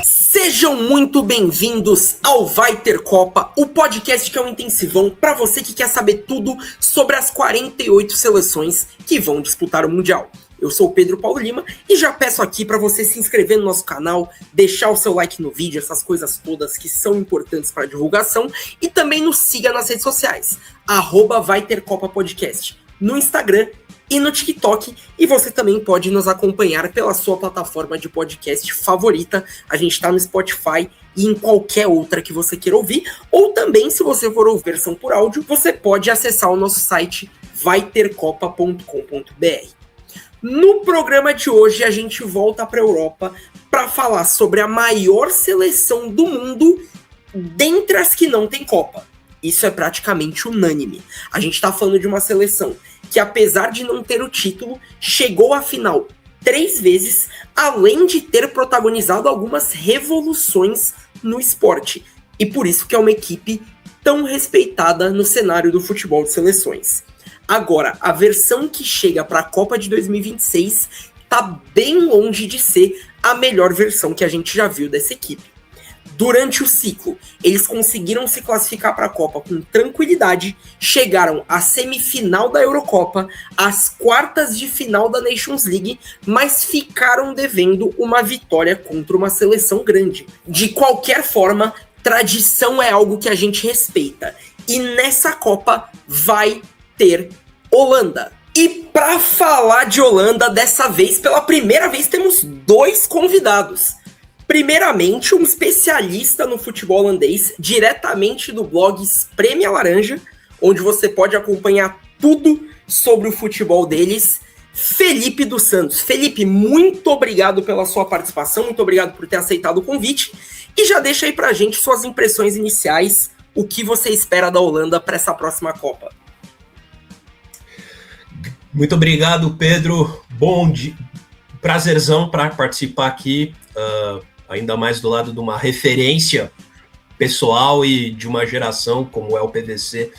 Sejam muito bem-vindos ao Vai Ter Copa, o podcast que é um intensivão para você que quer saber tudo sobre as 48 seleções que vão disputar o Mundial. Eu sou o Pedro Paulo Lima e já peço aqui para você se inscrever no nosso canal, deixar o seu like no vídeo, essas coisas todas que são importantes para a divulgação, e também nos siga nas redes sociais, @Vai Ter Copa Podcast, no Instagram e no TikTok, e você também pode nos acompanhar pela sua plataforma de podcast favorita. A gente está no Spotify e em qualquer outra que você queira ouvir, ou também, se você for ouvir versão por áudio, você pode acessar o nosso site vaitercopa.com.br. No programa de hoje, a gente volta para a Europa para falar sobre a maior seleção do mundo dentre as que não tem Copa. Isso é praticamente unânime. A gente está falando de uma seleção que, apesar de não ter o título, chegou à final 3 vezes, além de ter protagonizado algumas revoluções no esporte. E por isso que é uma equipe tão respeitada no cenário do futebol de seleções. Agora, a versão que chega para a Copa de 2026 está bem longe de ser a melhor versão que a gente já viu dessa equipe. Durante o ciclo, eles conseguiram se classificar para a Copa com tranquilidade, chegaram à semifinal da Eurocopa, às quartas de final da Nations League, mas ficaram devendo uma vitória contra uma seleção grande. De qualquer forma, tradição é algo que a gente respeita, e nessa Copa vai ter Holanda. E para falar de Holanda, dessa vez, pela primeira vez, temos 2 convidados. Primeiramente, um especialista no futebol holandês, diretamente do blog Espreme a Laranja, onde você pode acompanhar tudo sobre o futebol deles, Felipe dos Santos. Felipe, muito obrigado pela sua participação, muito obrigado por ter aceitado o convite, e já deixa aí pra gente suas impressões iniciais, o que você espera da Holanda para essa próxima Copa. Muito obrigado, Pedro. Bom dia, prazerzão para participar aqui, ainda mais do lado de uma referência pessoal e de uma geração como é o PVC.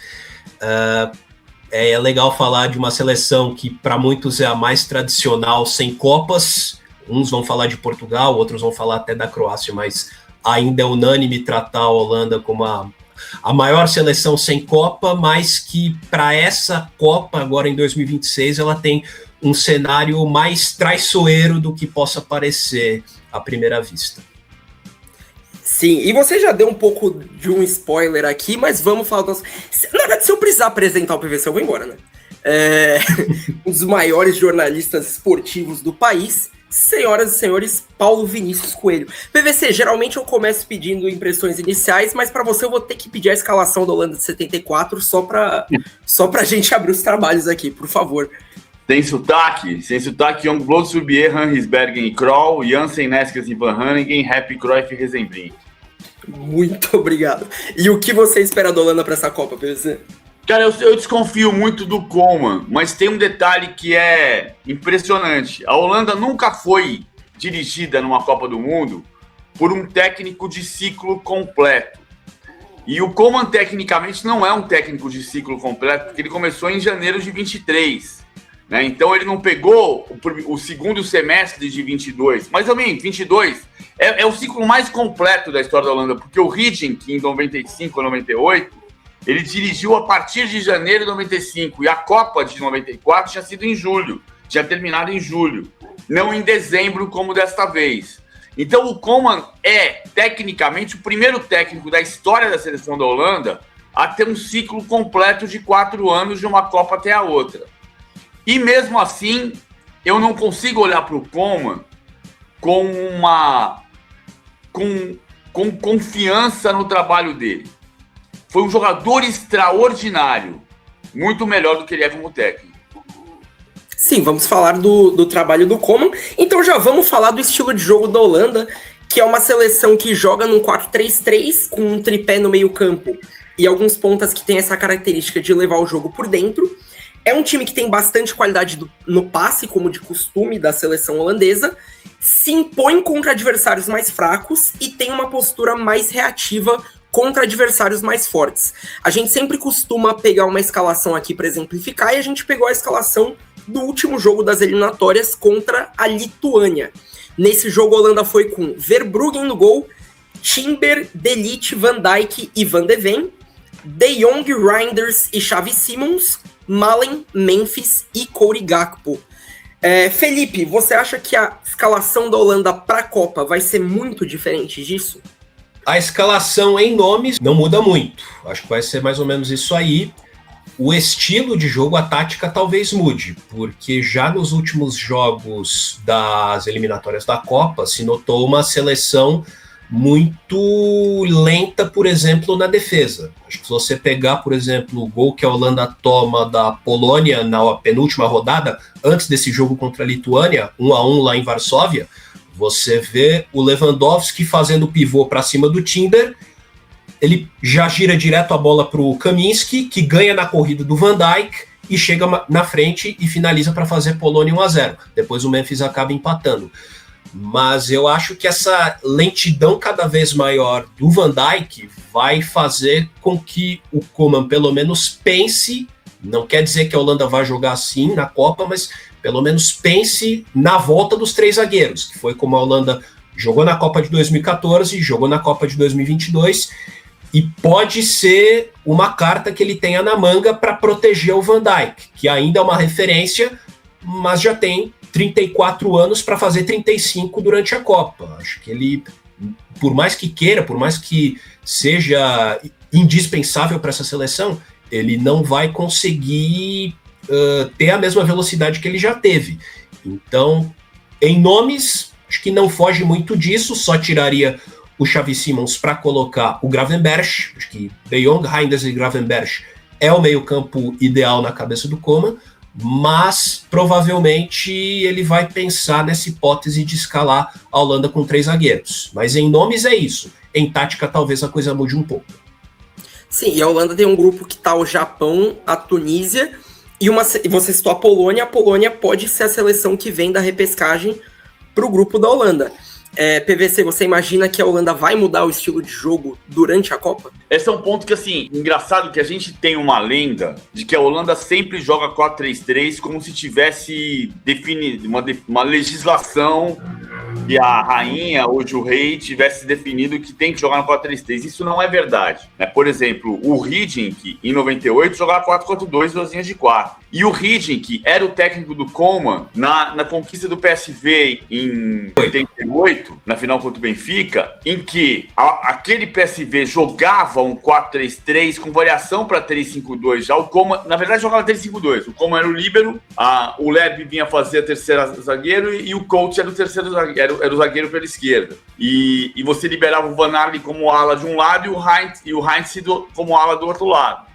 É legal falar de uma seleção que para muitos é a mais tradicional sem Copas. Uns vão falar de Portugal, outros vão falar até da Croácia, mas ainda é unânime tratar a Holanda como a maior seleção sem Copa, mas que para essa Copa, agora em 2026, ela tem um cenário mais traiçoeiro do que possa parecer à primeira vista. Sim, e você já deu um pouco de um spoiler aqui, mas vamos falar... Na verdade, se eu precisar apresentar o PVC, eu vou embora, né? Um dos maiores jornalistas esportivos do país, senhoras e senhores, Paulo Vinícius Coelho. PVC, geralmente eu começo pedindo impressões iniciais, mas para você eu vou ter que pedir a escalação da Holanda de 74 só pra gente abrir os trabalhos aqui, por favor. Sem sotaque, Youngblood, Surbier, Van Risbergen e Krol, Jansen, Neskes e Van Hanningen, Happy, Cruyff e Rezenbrink. Muito obrigado. E o que você espera da Holanda para essa Copa, PVC? Cara, eu desconfio muito do Koeman, mas tem um detalhe que é impressionante. A Holanda nunca foi dirigida numa Copa do Mundo por um técnico de ciclo completo. E o Koeman, tecnicamente, não é um técnico de ciclo completo, porque ele começou em janeiro de 23. Né? Então ele não pegou o segundo semestre de 22, mas também 22 é o ciclo mais completo da história da Holanda, porque o Hiddink em 95 ou 98 ele dirigiu a partir de janeiro de 95 e a Copa de 94 tinha sido em julho, tinha terminado em julho, não em dezembro como desta vez. Então o Koeman é tecnicamente o primeiro técnico da história da seleção da Holanda a ter um ciclo completo de 4 anos de uma Copa até a outra. E mesmo assim, eu não consigo olhar para o Koeman com confiança no trabalho dele. Foi um jogador extraordinário, muito melhor do que ele é como técnico. Sim, vamos falar do trabalho do Koeman. Então já vamos falar do estilo de jogo da Holanda, que é uma seleção que joga num 4-3-3, com um tripé no meio campo e alguns pontas que tem essa característica de levar o jogo por dentro. É um time que tem bastante qualidade no passe, como de costume da seleção holandesa, se impõe contra adversários mais fracos e tem uma postura mais reativa contra adversários mais fortes. A gente sempre costuma pegar uma escalação aqui para exemplificar, e a gente pegou a escalação do último jogo das eliminatórias contra a Lituânia. Nesse jogo, a Holanda foi com Verbruggen no gol, Timber, De Ligt, Van Dijk e Van de Ven, De Jong, Reinders e Xavi Simons, Malen, Memphis e Cody Gakpo. Felipe, você acha que a escalação da Holanda para a Copa vai ser muito diferente disso? A escalação em nomes não muda muito. Acho que vai ser mais ou menos isso aí. O estilo de jogo, a tática talvez mude, porque já nos últimos jogos das eliminatórias da Copa se notou uma seleção muito lenta, por exemplo, na defesa. Acho que se você pegar, por exemplo, o gol que a Holanda toma da Polônia na penúltima rodada, antes desse jogo contra a Lituânia, 1-1 lá em Varsóvia, você vê o Lewandowski fazendo pivô para cima do Timber, ele já gira direto a bola para o Kaminski, que ganha na corrida do Van Dijk e chega na frente e finaliza para fazer Polônia 1-0. Depois o Memphis acaba empatando. Mas eu acho que essa lentidão cada vez maior do Van Dijk vai fazer com que o Koeman pelo menos pense, não quer dizer que a Holanda vai jogar assim na Copa, mas pelo menos pense na volta dos 3 zagueiros, que foi como a Holanda jogou na Copa de 2014, jogou na Copa de 2022, e pode ser uma carta que ele tenha na manga para proteger o Van Dijk, que ainda é uma referência, mas já tem 34 anos para fazer 35 durante a Copa. Acho que ele, por mais que queira, por mais que seja indispensável para essa seleção, ele não vai conseguir ter a mesma velocidade que ele já teve. Então, em nomes, acho que não foge muito disso, só tiraria o Xavi Simons para colocar o Gravenberch. Acho que De Jong, Reinders e Gravenberch é o meio-campo ideal na cabeça do Koeman, mas provavelmente ele vai pensar nessa hipótese de escalar a Holanda com 3 zagueiros. Mas em nomes é isso. Em tática talvez a coisa mude um pouco. Sim, e a Holanda tem um grupo que tá o Japão, a Tunísia, e você citou a Polônia pode ser a seleção que vem da repescagem para o grupo da Holanda. PVC, você imagina que a Holanda vai mudar o estilo de jogo durante a Copa? Esse é um ponto que, assim, engraçado que a gente tem uma lenda de que a Holanda sempre joga 4-3-3 como se tivesse definido uma legislação que a rainha ou o rei tivesse definido que tem que jogar no 4-3-3. Isso não é verdade, né? Por exemplo, o Hiddink, em 98, jogava 4-4-2, 2 linhas de 4. E o Hiddink era o técnico do Koeman na conquista do PSV em 88, na final contra o Benfica, em que aquele PSV jogava um 4-3-3 com variação para 3-5-2. Já o Koeman, na verdade, jogava 3-5-2. O Koeman era o líbero, o Lerby vinha fazer a terceira zagueiro e o Coach era o terceiro zagueiro, era o zagueiro pela esquerda. E você liberava o Van Arle como ala de um lado e o Heinz como ala do outro lado.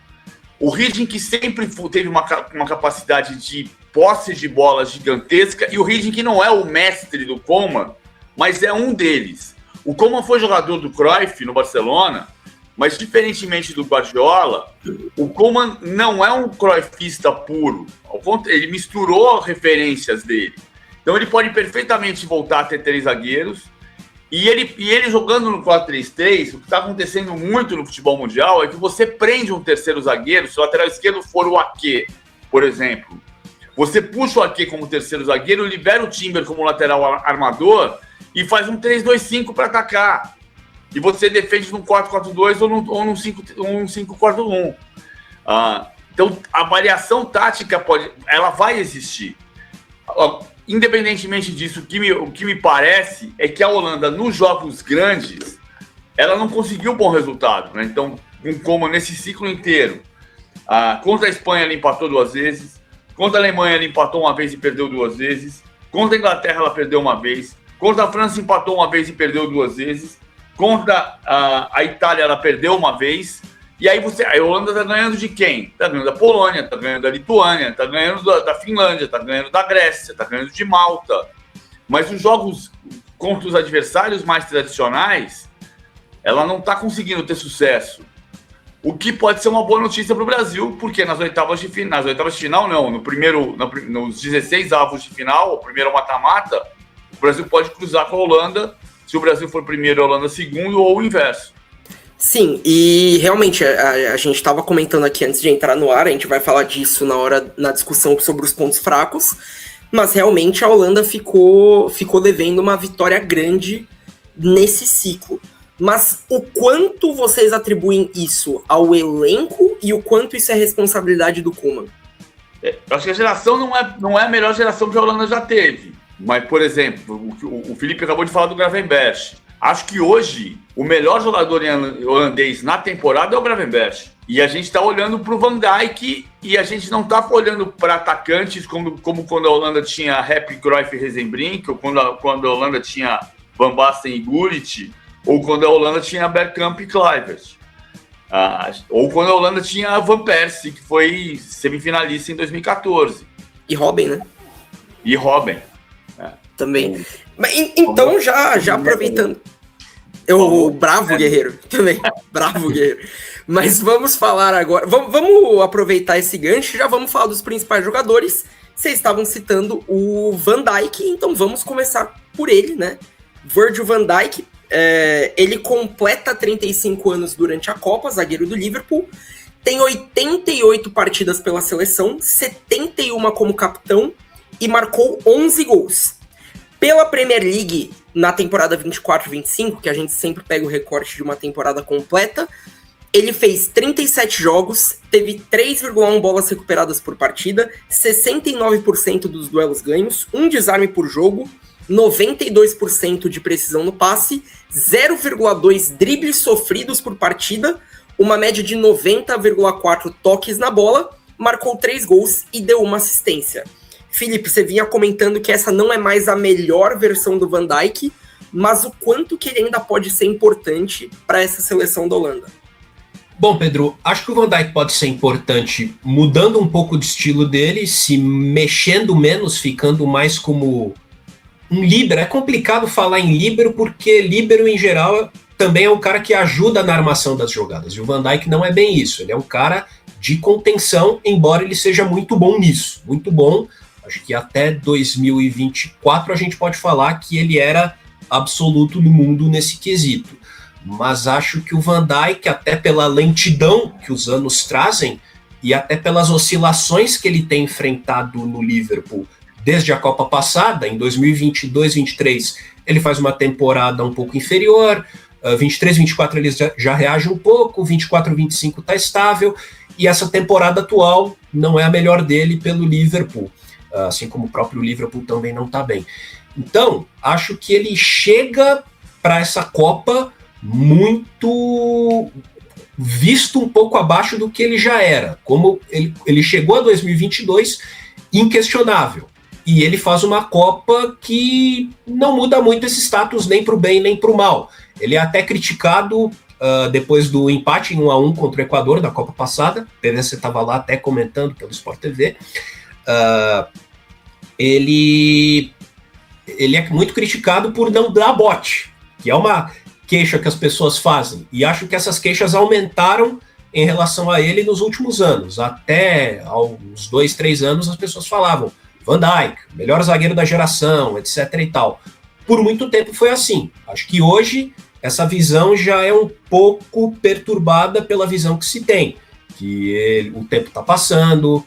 O Hiddink sempre teve uma capacidade de posse de bola gigantesca, e o Hiddink não é o mestre do Koeman, mas é um deles. O Koeman foi jogador do Cruyff no Barcelona, mas diferentemente do Guardiola, o Koeman não é um cruyffista puro. Ele misturou referências dele. Então ele pode perfeitamente voltar a ter 3 zagueiros. E ele jogando no 4-3-3, o que está acontecendo muito no futebol mundial é que você prende um terceiro zagueiro, se o lateral esquerdo for o Ake, por exemplo. Você puxa o Ake como terceiro zagueiro, libera o Timber como lateral armador e faz um 3-2-5 para atacar. E você defende num 4-4-2 ou num 5-4-1. Então, a variação tática ela vai existir. Independentemente disso, o que me parece é que a Holanda, nos jogos grandes, ela não conseguiu bom resultado, né? Então, como nesse ciclo inteiro, contra a Espanha ela empatou 2 vezes, contra a Alemanha ela empatou 1 vez e perdeu 2 vezes, contra a Inglaterra ela perdeu 1 vez, contra a França empatou 1 vez e perdeu 2 vezes, contra a Itália ela perdeu 1 vez. E aí a Holanda tá ganhando de quem? Tá ganhando da Polônia, tá ganhando da Lituânia, tá ganhando da Finlândia, tá ganhando da Grécia, tá ganhando de Malta. Mas os jogos contra os adversários mais tradicionais, ela não tá conseguindo ter sucesso. O que pode ser uma boa notícia para o Brasil, porque nas oitavas de final não, nos 16 avos de final, o primeiro mata-mata, o Brasil pode cruzar com a Holanda, se o Brasil for primeiro, a Holanda segundo, ou o inverso. Sim, e realmente a gente estava comentando aqui antes de entrar no ar, a gente vai falar disso na discussão sobre os pontos fracos, mas realmente a Holanda ficou devendo uma vitória grande nesse ciclo. Mas o quanto vocês atribuem isso ao elenco e o quanto isso é responsabilidade do Koeman? Eu acho que a geração não é a melhor geração que a Holanda já teve. Mas, por exemplo, o Felipe acabou de falar do Gravenberch. Acho que hoje o melhor jogador holandês na temporada é o Gravenberch. E a gente está olhando para o Van Dijk e a gente não está olhando para atacantes como quando a Holanda tinha Happy, Cruyff e Rezenbrink, ou quando a Holanda tinha Van Basten e Gullit, ou quando a Holanda tinha Bergkamp e Kluivert. Ou quando a Holanda tinha Van Persie, que foi semifinalista em 2014. E Robben, né? E Robben. Também. Mas, então, já aproveitando... O bravo guerreiro, também. Bravo guerreiro. Mas vamos falar agora... Vamos aproveitar esse gancho e já vamos falar dos principais jogadores. Vocês estavam citando o Van Dijk, então vamos começar por ele, né? Virgil van Dijk, ele completa 35 anos durante a Copa, zagueiro do Liverpool. Tem 88 partidas pela seleção, 71 como capitão e marcou 11 gols. Pela Premier League, na temporada 24-25, que a gente sempre pega o recorte de uma temporada completa, ele fez 37 jogos, teve 3,1 bolas recuperadas por partida, 69% dos duelos ganhos, um desarme por jogo, 92% de precisão no passe, 0,2 dribles sofridos por partida, uma média de 90,4 toques na bola, marcou 3 gols e deu uma assistência. Felipe, você vinha comentando que essa não é mais a melhor versão do Van Dijk, mas o quanto que ele ainda pode ser importante para essa seleção da Holanda? Bom, Pedro, acho que o Van Dijk pode ser importante mudando um pouco de estilo dele, se mexendo menos, ficando mais como um líbero. É complicado falar em líbero, porque líbero, em geral, também é um cara que ajuda na armação das jogadas. E o Van Dijk não é bem isso. Ele é um cara de contenção, embora ele seja muito bom nisso. Muito bom. Acho que até 2024 a gente pode falar que ele era absoluto no mundo nesse quesito. Mas acho que o Van Dijk, até pela lentidão que os anos trazem e até pelas oscilações que ele tem enfrentado no Liverpool desde a Copa passada, em 2022-23, ele faz uma temporada um pouco inferior, 23-24 ele já reage um pouco, 24-25 está estável, e essa temporada atual não é a melhor dele pelo Liverpool, assim como o próprio Liverpool também não está bem. Então, acho que ele chega para essa Copa muito visto um pouco abaixo do que ele já era. Como ele chegou a 2022 inquestionável. E ele faz uma Copa que não muda muito esse status nem para o bem nem para o mal. Ele é até criticado depois do empate em 1-1 contra o Equador da Copa passada. Você estava lá até comentando pelo Sport TV. Ele é muito criticado por não dar bote, que é uma queixa que as pessoas fazem. E acho que essas queixas aumentaram em relação a ele nos últimos anos. Até há uns 2-3 anos as pessoas falavam Van Dijk, melhor zagueiro da geração, etc. e tal. Por muito tempo foi assim. Acho que hoje essa visão já é um pouco perturbada pela visão que se tem. Que o tempo está passando,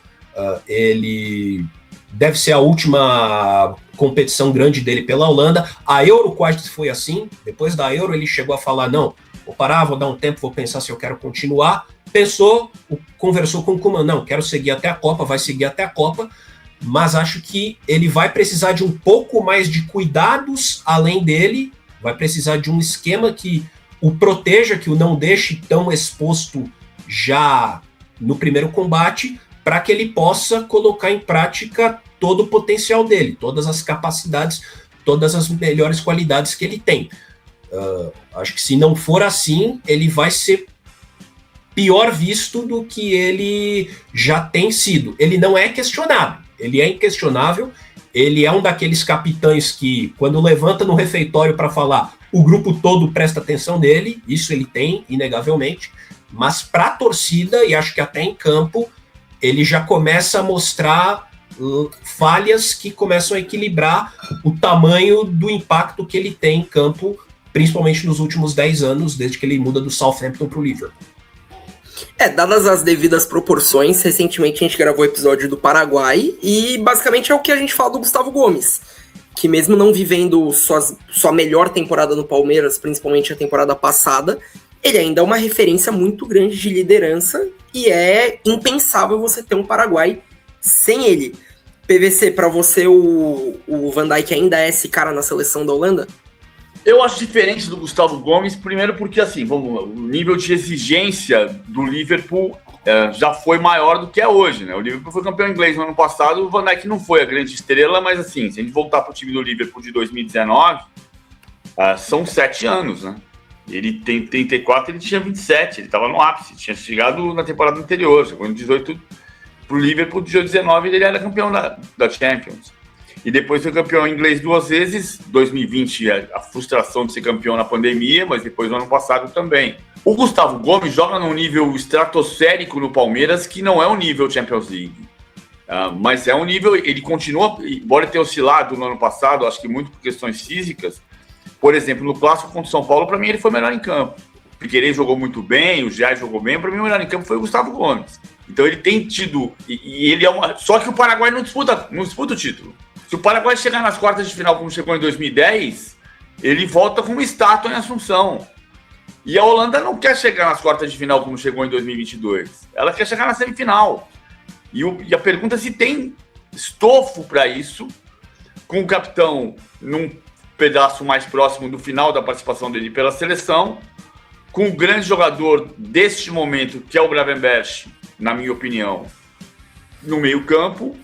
ele deve ser a última competição grande dele pela Holanda. A Euro quase foi assim. Depois da Euro ele chegou a falar, não, vou parar, vou dar um tempo, vou pensar se eu quero continuar. Pensou, conversou com o Koeman, não, quero seguir até a Copa, vai seguir até a Copa, mas acho que ele vai precisar de um pouco mais de cuidados além dele, vai precisar de um esquema que o proteja, que o não deixe tão exposto já no primeiro combate, para que ele possa colocar em prática todo o potencial dele, todas as capacidades, todas as melhores qualidades que ele tem. Acho que se não for assim, ele vai ser pior visto do que ele já tem sido. Ele não é questionado, ele é inquestionável, ele é um daqueles capitães que, quando levanta no refeitório para falar, o grupo todo presta atenção nele, isso ele tem, inegavelmente, mas para a torcida, e acho que até em campo, ele já começa a mostrar falhas que começam a equilibrar o tamanho do impacto que ele tem em campo principalmente nos últimos 10 anos, desde que ele muda do Southampton para o Liverpool. Dadas as devidas proporções, recentemente a gente gravou o episódio do Paraguai e basicamente é o que a gente fala do Gustavo Gomes, que mesmo não vivendo sua melhor temporada no Palmeiras, principalmente a temporada passada, ele ainda é uma referência muito grande de liderança e é impensável você ter um Paraguai sem ele. PVC, para você o Van Dijk ainda é esse cara na seleção da Holanda? Eu acho diferente do Gustavo Gomes, primeiro porque assim, o nível de exigência do Liverpool já foi maior do que é hoje, né? O Liverpool foi campeão inglês no ano passado, o Van Dijk não foi a grande estrela, mas assim, se a gente voltar para o time do Liverpool de 2019, são 7 anos, né? Ele tem 34, ele tinha 27, ele estava no ápice, tinha chegado na temporada anterior, chegou em 18 para o Liverpool, de 19 ele era campeão da Champions. E depois foi campeão inglês 2 vezes, 2020 a frustração de ser campeão na pandemia, mas depois no ano passado também. O Gustavo Gomes joga num nível estratosférico no Palmeiras, que não é um nível Champions League. Mas é um nível, ele continua, embora tenha oscilado no ano passado, acho que muito por questões físicas. Por exemplo, no clássico contra o São Paulo, para mim ele foi melhor em campo. O Piquerez jogou muito bem, o Jair jogou bem, para mim o melhor em campo foi o Gustavo Gomes. Então ele tem tido, e ele é só que o Paraguai não disputa o título. Se o Paraguai chegar nas quartas de final como chegou em 2010, ele volta com uma estátua em Assunção. E a Holanda não quer chegar nas quartas de final como chegou em 2022. Ela quer chegar na semifinal. E a pergunta é se tem estofo para isso, com o capitão num pedaço mais próximo do final da participação dele pela seleção, com o grande jogador deste momento, que é o Gravenberch, na minha opinião, no meio campo,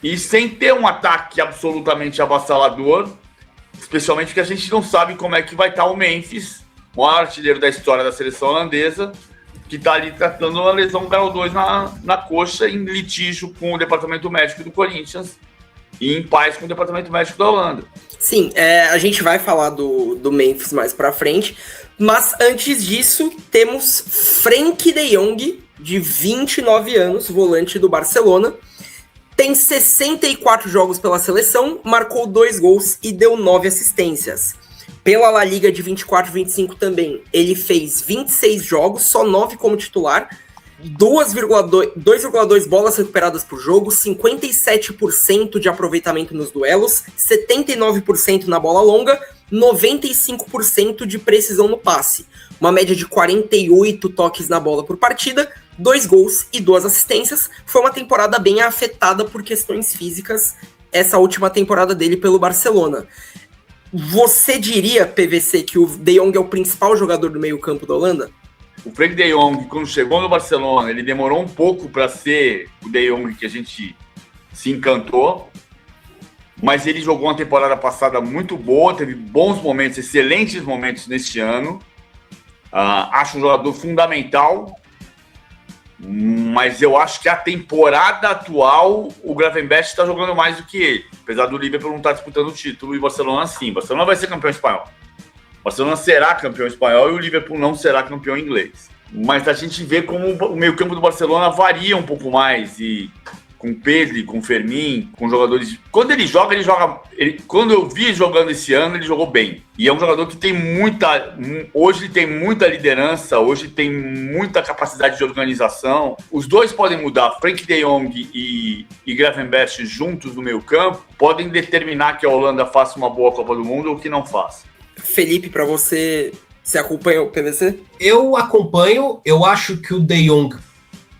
e sem ter um ataque absolutamente avassalador, especialmente porque a gente não sabe como é que vai estar o Memphis, o maior artilheiro da história da seleção holandesa, que está ali tratando uma lesão grau 2 na coxa, em litígio com o departamento médico do Corinthians e em paz com o departamento médico da Holanda. Sim, a gente vai falar do Memphis mais pra frente, mas antes disso temos Frenkie de Jong, de 29 anos, volante do Barcelona. Tem 64 jogos pela seleção, marcou 2 gols e deu 9 assistências. Pela La Liga de 24-25 também, ele fez 26 jogos, só 9 como titular, 2,2 bolas recuperadas por jogo, 57% de aproveitamento nos duelos, 79% na bola longa, 95% de precisão no passe. Uma média de 48 toques na bola por partida, 2 gols e 2 assistências. Foi uma temporada bem afetada por questões físicas, essa última temporada dele pelo Barcelona. Você diria, PVC, que o De Jong é o principal jogador do meio-campo da Holanda? O Frenkie de Jong, quando chegou no Barcelona, ele demorou um pouco para ser o De Jong que a gente se encantou, mas ele jogou uma temporada passada muito boa, teve bons momentos, excelentes momentos neste ano. Acho um jogador fundamental, mas eu acho que a temporada atual, o Gravenberch está jogando mais do que ele, apesar do Liverpool não estar disputando o título, e o Barcelona sim. O Barcelona vai ser campeão espanhol. O Barcelona será campeão espanhol e o Liverpool não será campeão inglês. Mas a gente vê como o meio-campo do Barcelona varia um pouco mais, e com Pedri, com Fermin, com jogadores... Quando ele joga, quando eu vi jogando esse ano, ele jogou bem. E é um jogador que tem hoje ele tem muita liderança, hoje tem muita capacidade de organização. Os dois podem mudar, Frenkie de Jong e Gravenberch juntos no meio campo, podem determinar que a Holanda faça uma boa Copa do Mundo ou que não faça. Felipe, para você acompanha o PVC? Eu acompanho, eu acho que o De Jong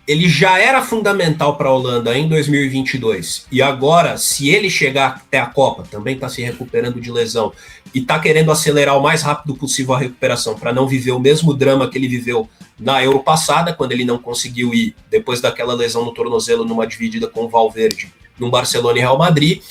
ele já era fundamental para a Holanda em 2022, e agora, se ele chegar até a Copa, também está se recuperando de lesão, e está querendo acelerar o mais rápido possível a recuperação, para não viver o mesmo drama que ele viveu na Euro passada, quando ele não conseguiu ir, depois daquela lesão no tornozelo, numa dividida com o Valverde, no Barcelona e Real Madrid.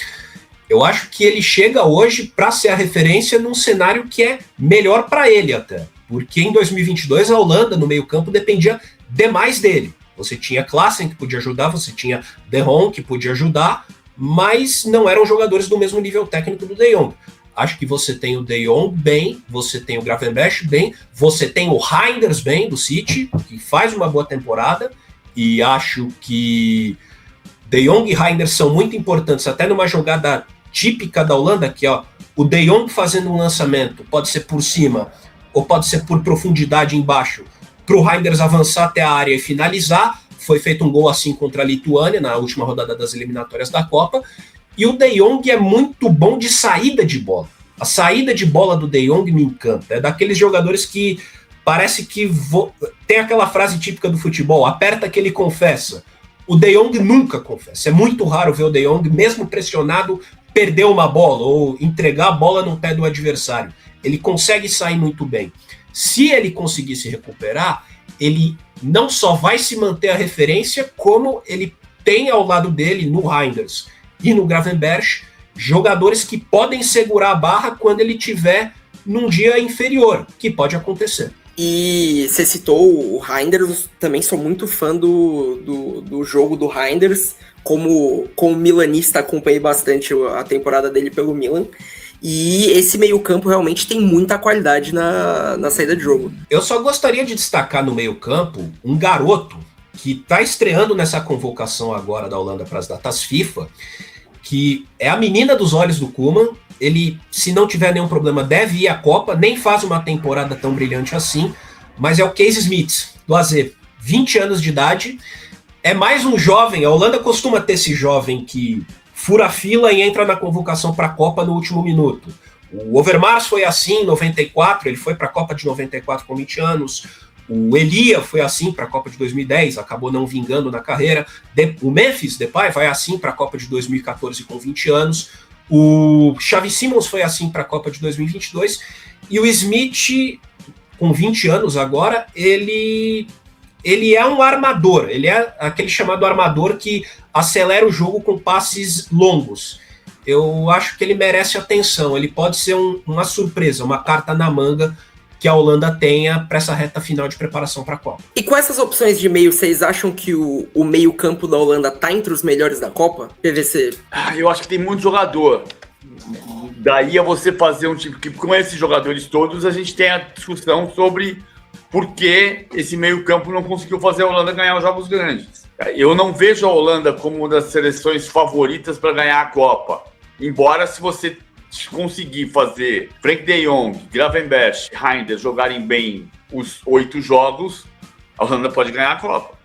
Eu acho que ele chega hoje para ser a referência num cenário que é melhor para ele até, porque em 2022 a Holanda, no meio-campo, dependia demais dele. Você tinha Klaassen, que podia ajudar, você tinha De Jong, que podia ajudar, mas não eram jogadores do mesmo nível técnico do De Jong. Acho que você tem o De Jong bem, você tem o Gravenberch bem, você tem o Reinders bem, do City, que faz uma boa temporada, e acho que De Jong e Reinders são muito importantes, até numa jogada típica da Holanda, que é O De Jong fazendo um lançamento, pode ser por cima ou pode ser por profundidade embaixo, para o Reinders avançar até a área e finalizar. Foi feito um gol assim contra a Lituânia na última rodada das eliminatórias da Copa. E o De Jong é muito bom de saída de bola. A saída de bola do De Jong me encanta. É daqueles jogadores que parece que tem aquela frase típica do futebol, aperta que ele confessa. O De Jong nunca confessa. É muito raro ver o De Jong, mesmo pressionado, perder uma bola ou entregar a bola no pé do adversário. Ele consegue sair muito bem. Se ele conseguir se recuperar, ele não só vai se manter a referência, como ele tem ao lado dele, no Reinders e no Gravenberch, jogadores que podem segurar a barra quando ele tiver num dia inferior, que pode acontecer. E você citou o Reinders, também sou muito fã do jogo do Reinders, como milanista acompanhei bastante a temporada dele pelo Milan, e esse meio-campo realmente tem muita qualidade na saída de jogo. Eu só gostaria de destacar no meio-campo um garoto que está estreando nessa convocação agora da Holanda para as datas FIFA, que é a menina dos olhos do Koeman. Ele, se não tiver nenhum problema, deve ir à Copa, nem faz uma temporada tão brilhante assim, mas é o Casey Smith, do AZ, 20 anos de idade, é mais um jovem. A Holanda costuma ter esse jovem que fura a fila e entra na convocação para a Copa no último minuto. O Overmars foi assim em 94, ele foi para a Copa de 94 com 20 anos, o Elia foi assim para a Copa de 2010, acabou não vingando na carreira, o Memphis Depay vai assim para a Copa de 2014 com 20 anos, o Xavi Simons foi assim para a Copa de 2022, e o Smith, com 20 anos agora, ele é um armador, ele é aquele chamado armador que acelera o jogo com passes longos. Eu acho que ele merece atenção, ele pode ser uma surpresa, uma carta na manga que a Holanda tenha para essa reta final de preparação para a Copa. E com essas opções de meio, vocês acham que o meio-campo da Holanda tá entre os melhores da Copa? PVC? Eu acho que tem muito jogador. Daí a você fazer um tipo que, com esses jogadores todos, a gente tem a discussão sobre por que esse meio-campo não conseguiu fazer a Holanda ganhar os jogos grandes. Eu não vejo a Holanda como uma das seleções favoritas para ganhar a Copa. Embora, se você conseguir fazer Frank de Jong, Gravenberch, Reinders jogarem bem os 8 jogos, a Holanda pode ganhar a Copa.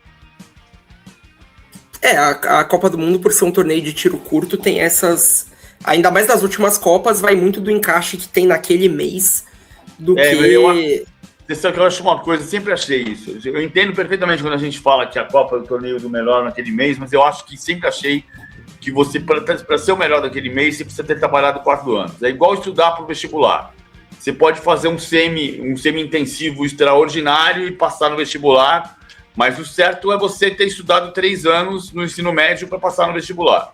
A Copa do Mundo, por ser um torneio de tiro curto, tem essas... Ainda mais nas últimas Copas, vai muito do encaixe que tem naquele mês do que... Você sabe que eu acho uma coisa, sempre achei isso. Eu entendo perfeitamente quando a gente fala que a Copa é o torneio do melhor naquele mês, mas eu acho que sempre achei que você, para ser o melhor daquele mês, você precisa ter trabalhado 4 anos. É igual estudar para o vestibular. Você pode fazer um semi-intensivo extraordinário e passar no vestibular, mas o certo é você ter estudado 3 anos no ensino médio para passar no vestibular.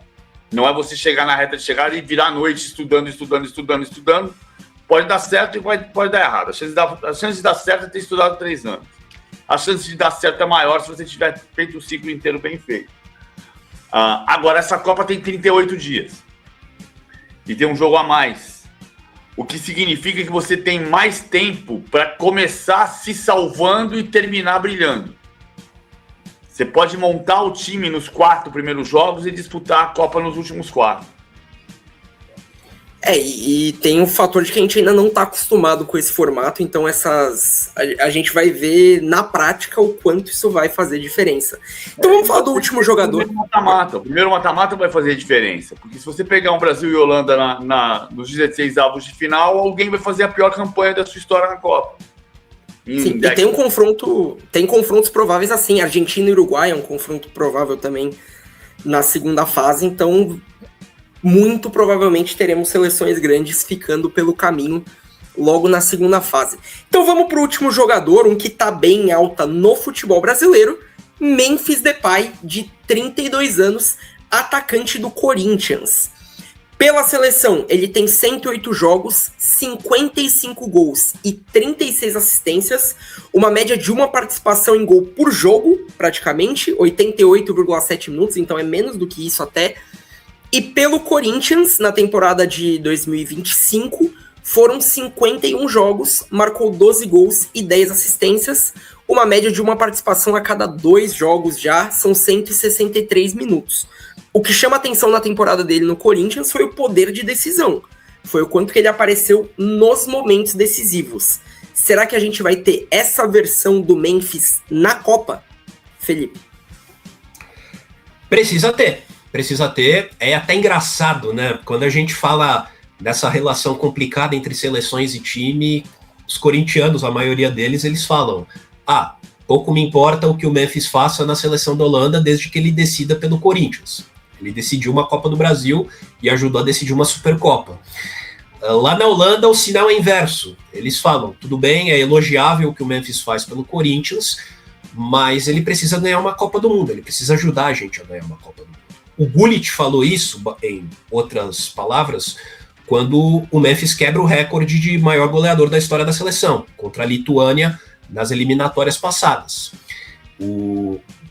Não é você chegar na reta de chegada e virar a noite estudando. Pode dar certo e pode dar errado. A chance de dar certo é ter estudado 3 anos. A chance de dar certo é maior se você tiver feito o ciclo inteiro bem feito. Agora, essa Copa tem 38 dias. E tem um jogo a mais. O que significa que você tem mais tempo para começar se salvando e terminar brilhando. Você pode montar o time nos 4 primeiros jogos e disputar a Copa nos últimos 4. E tem o fator de que a gente ainda não está acostumado com esse formato, então a gente vai ver na prática o quanto isso vai fazer diferença. Então vamos falar do último jogador. O primeiro mata-mata vai fazer diferença, porque se você pegar um Brasil e Holanda nos 16 avos de final, alguém vai fazer a pior campanha da sua história na Copa. Sim, e tem confrontos prováveis assim, Argentina e Uruguai é um confronto provável também na segunda fase, então muito provavelmente teremos seleções grandes ficando pelo caminho logo na segunda fase. Então vamos para o último jogador, um que está bem alta no futebol brasileiro, Memphis Depay, de 32 anos, atacante do Corinthians. Pela seleção, ele tem 108 jogos, 55 gols e 36 assistências, uma média de uma participação em gol por jogo, praticamente, 88,7 minutos, então é menos do que isso até. E pelo Corinthians, na temporada de 2025, foram 51 jogos, marcou 12 gols e 10 assistências, uma média de uma participação a cada 2 jogos já, são 163 minutos. O que chama atenção na temporada dele no Corinthians foi o poder de decisão. foi o quanto que ele apareceu nos momentos decisivos. Será que a gente vai ter essa versão do Memphis na Copa, Felipe? Precisa ter. É até engraçado, né? Quando a gente fala dessa relação complicada entre seleções e time, os corintianos, a maioria deles, eles falam: pouco me importa o que o Memphis faça na seleção da Holanda desde que ele decida pelo Corinthians. Ele decidiu uma Copa do Brasil e ajudou a decidir uma Supercopa. Lá na Holanda, o sinal é inverso. Eles falam: tudo bem, é elogiável o que o Memphis faz pelo Corinthians, mas ele precisa ganhar uma Copa do Mundo, ele precisa ajudar a gente a ganhar uma Copa do Mundo. O Gullit falou isso, em outras palavras, quando o Memphis quebra o recorde de maior goleador da história da seleção, contra a Lituânia nas eliminatórias passadas.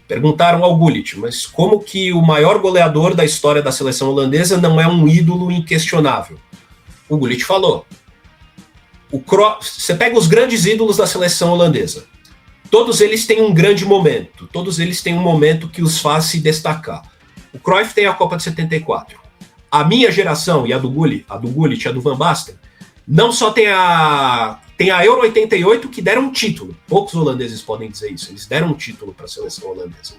Perguntaram ao Gullit, mas como que o maior goleador da história da seleção holandesa não é um ídolo inquestionável? O Gullit falou: você pega os grandes ídolos da seleção holandesa, todos eles têm um grande momento, todos eles têm um momento que os faz se destacar. O Cruyff tem a Copa de 74. A minha geração, e a do Gullit e a do Van Basten, não só tem a Euro 88 que deram um título. Poucos holandeses podem dizer isso. Eles deram um título para a seleção holandesa.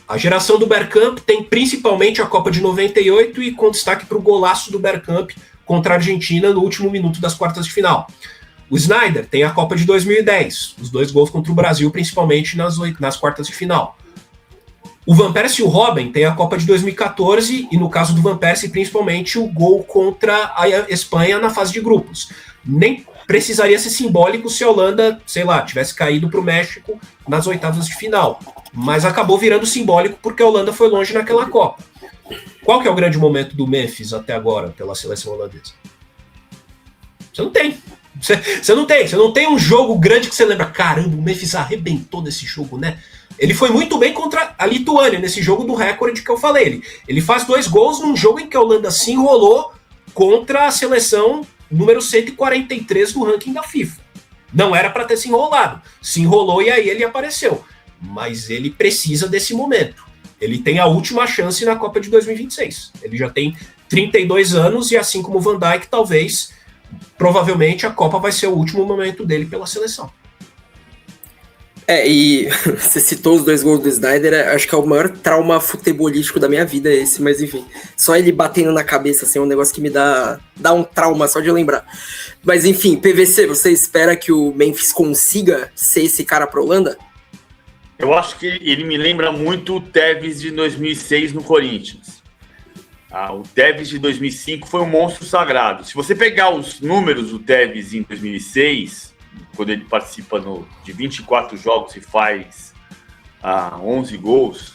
A geração do Bergkamp tem principalmente a Copa de 98 e com destaque para o golaço do Bergkamp contra a Argentina no último minuto das quartas de final. O Sneijder tem a Copa de 2010, os 2 gols contra o Brasil, principalmente nas quartas de final. O Van Persie e o Robben têm a Copa de 2014 e, no caso do Van Persie, principalmente o gol contra a Espanha na fase de grupos. Nem precisaria ser simbólico se a Holanda, tivesse caído para o México nas oitavas de final. Mas acabou virando simbólico porque a Holanda foi longe naquela Copa. Qual que é o grande momento do Memphis até agora pela seleção holandesa? Você não tem. Você não tem um jogo grande que você lembra: caramba, o Memphis arrebentou nesse jogo, né? Ele foi muito bem contra a Lituânia, nesse jogo do recorde que eu falei. Ele faz 2 gols num jogo em que a Holanda se enrolou contra a seleção número 143 do ranking da FIFA. Não era para ter se enrolado. Se enrolou e aí ele apareceu. Mas ele precisa desse momento. Ele tem a última chance na Copa de 2026. Ele já tem 32 anos e, assim como o Van Dijk, provavelmente a Copa vai ser o último momento dele pela seleção. E você citou os 2 gols do Sneijder, acho que é o maior trauma futebolístico da minha vida esse, mas enfim, só ele batendo na cabeça, assim, é um negócio que me dá um trauma só de lembrar. Mas enfim, PVC, você espera que o Memphis consiga ser esse cara pra Holanda? Eu acho que ele me lembra muito o Tevez de 2006 no Corinthians. O Tevez de 2005 foi um monstro sagrado. Se você pegar os números do Tevez em 2006... quando ele participa de 24 jogos e faz 11 gols,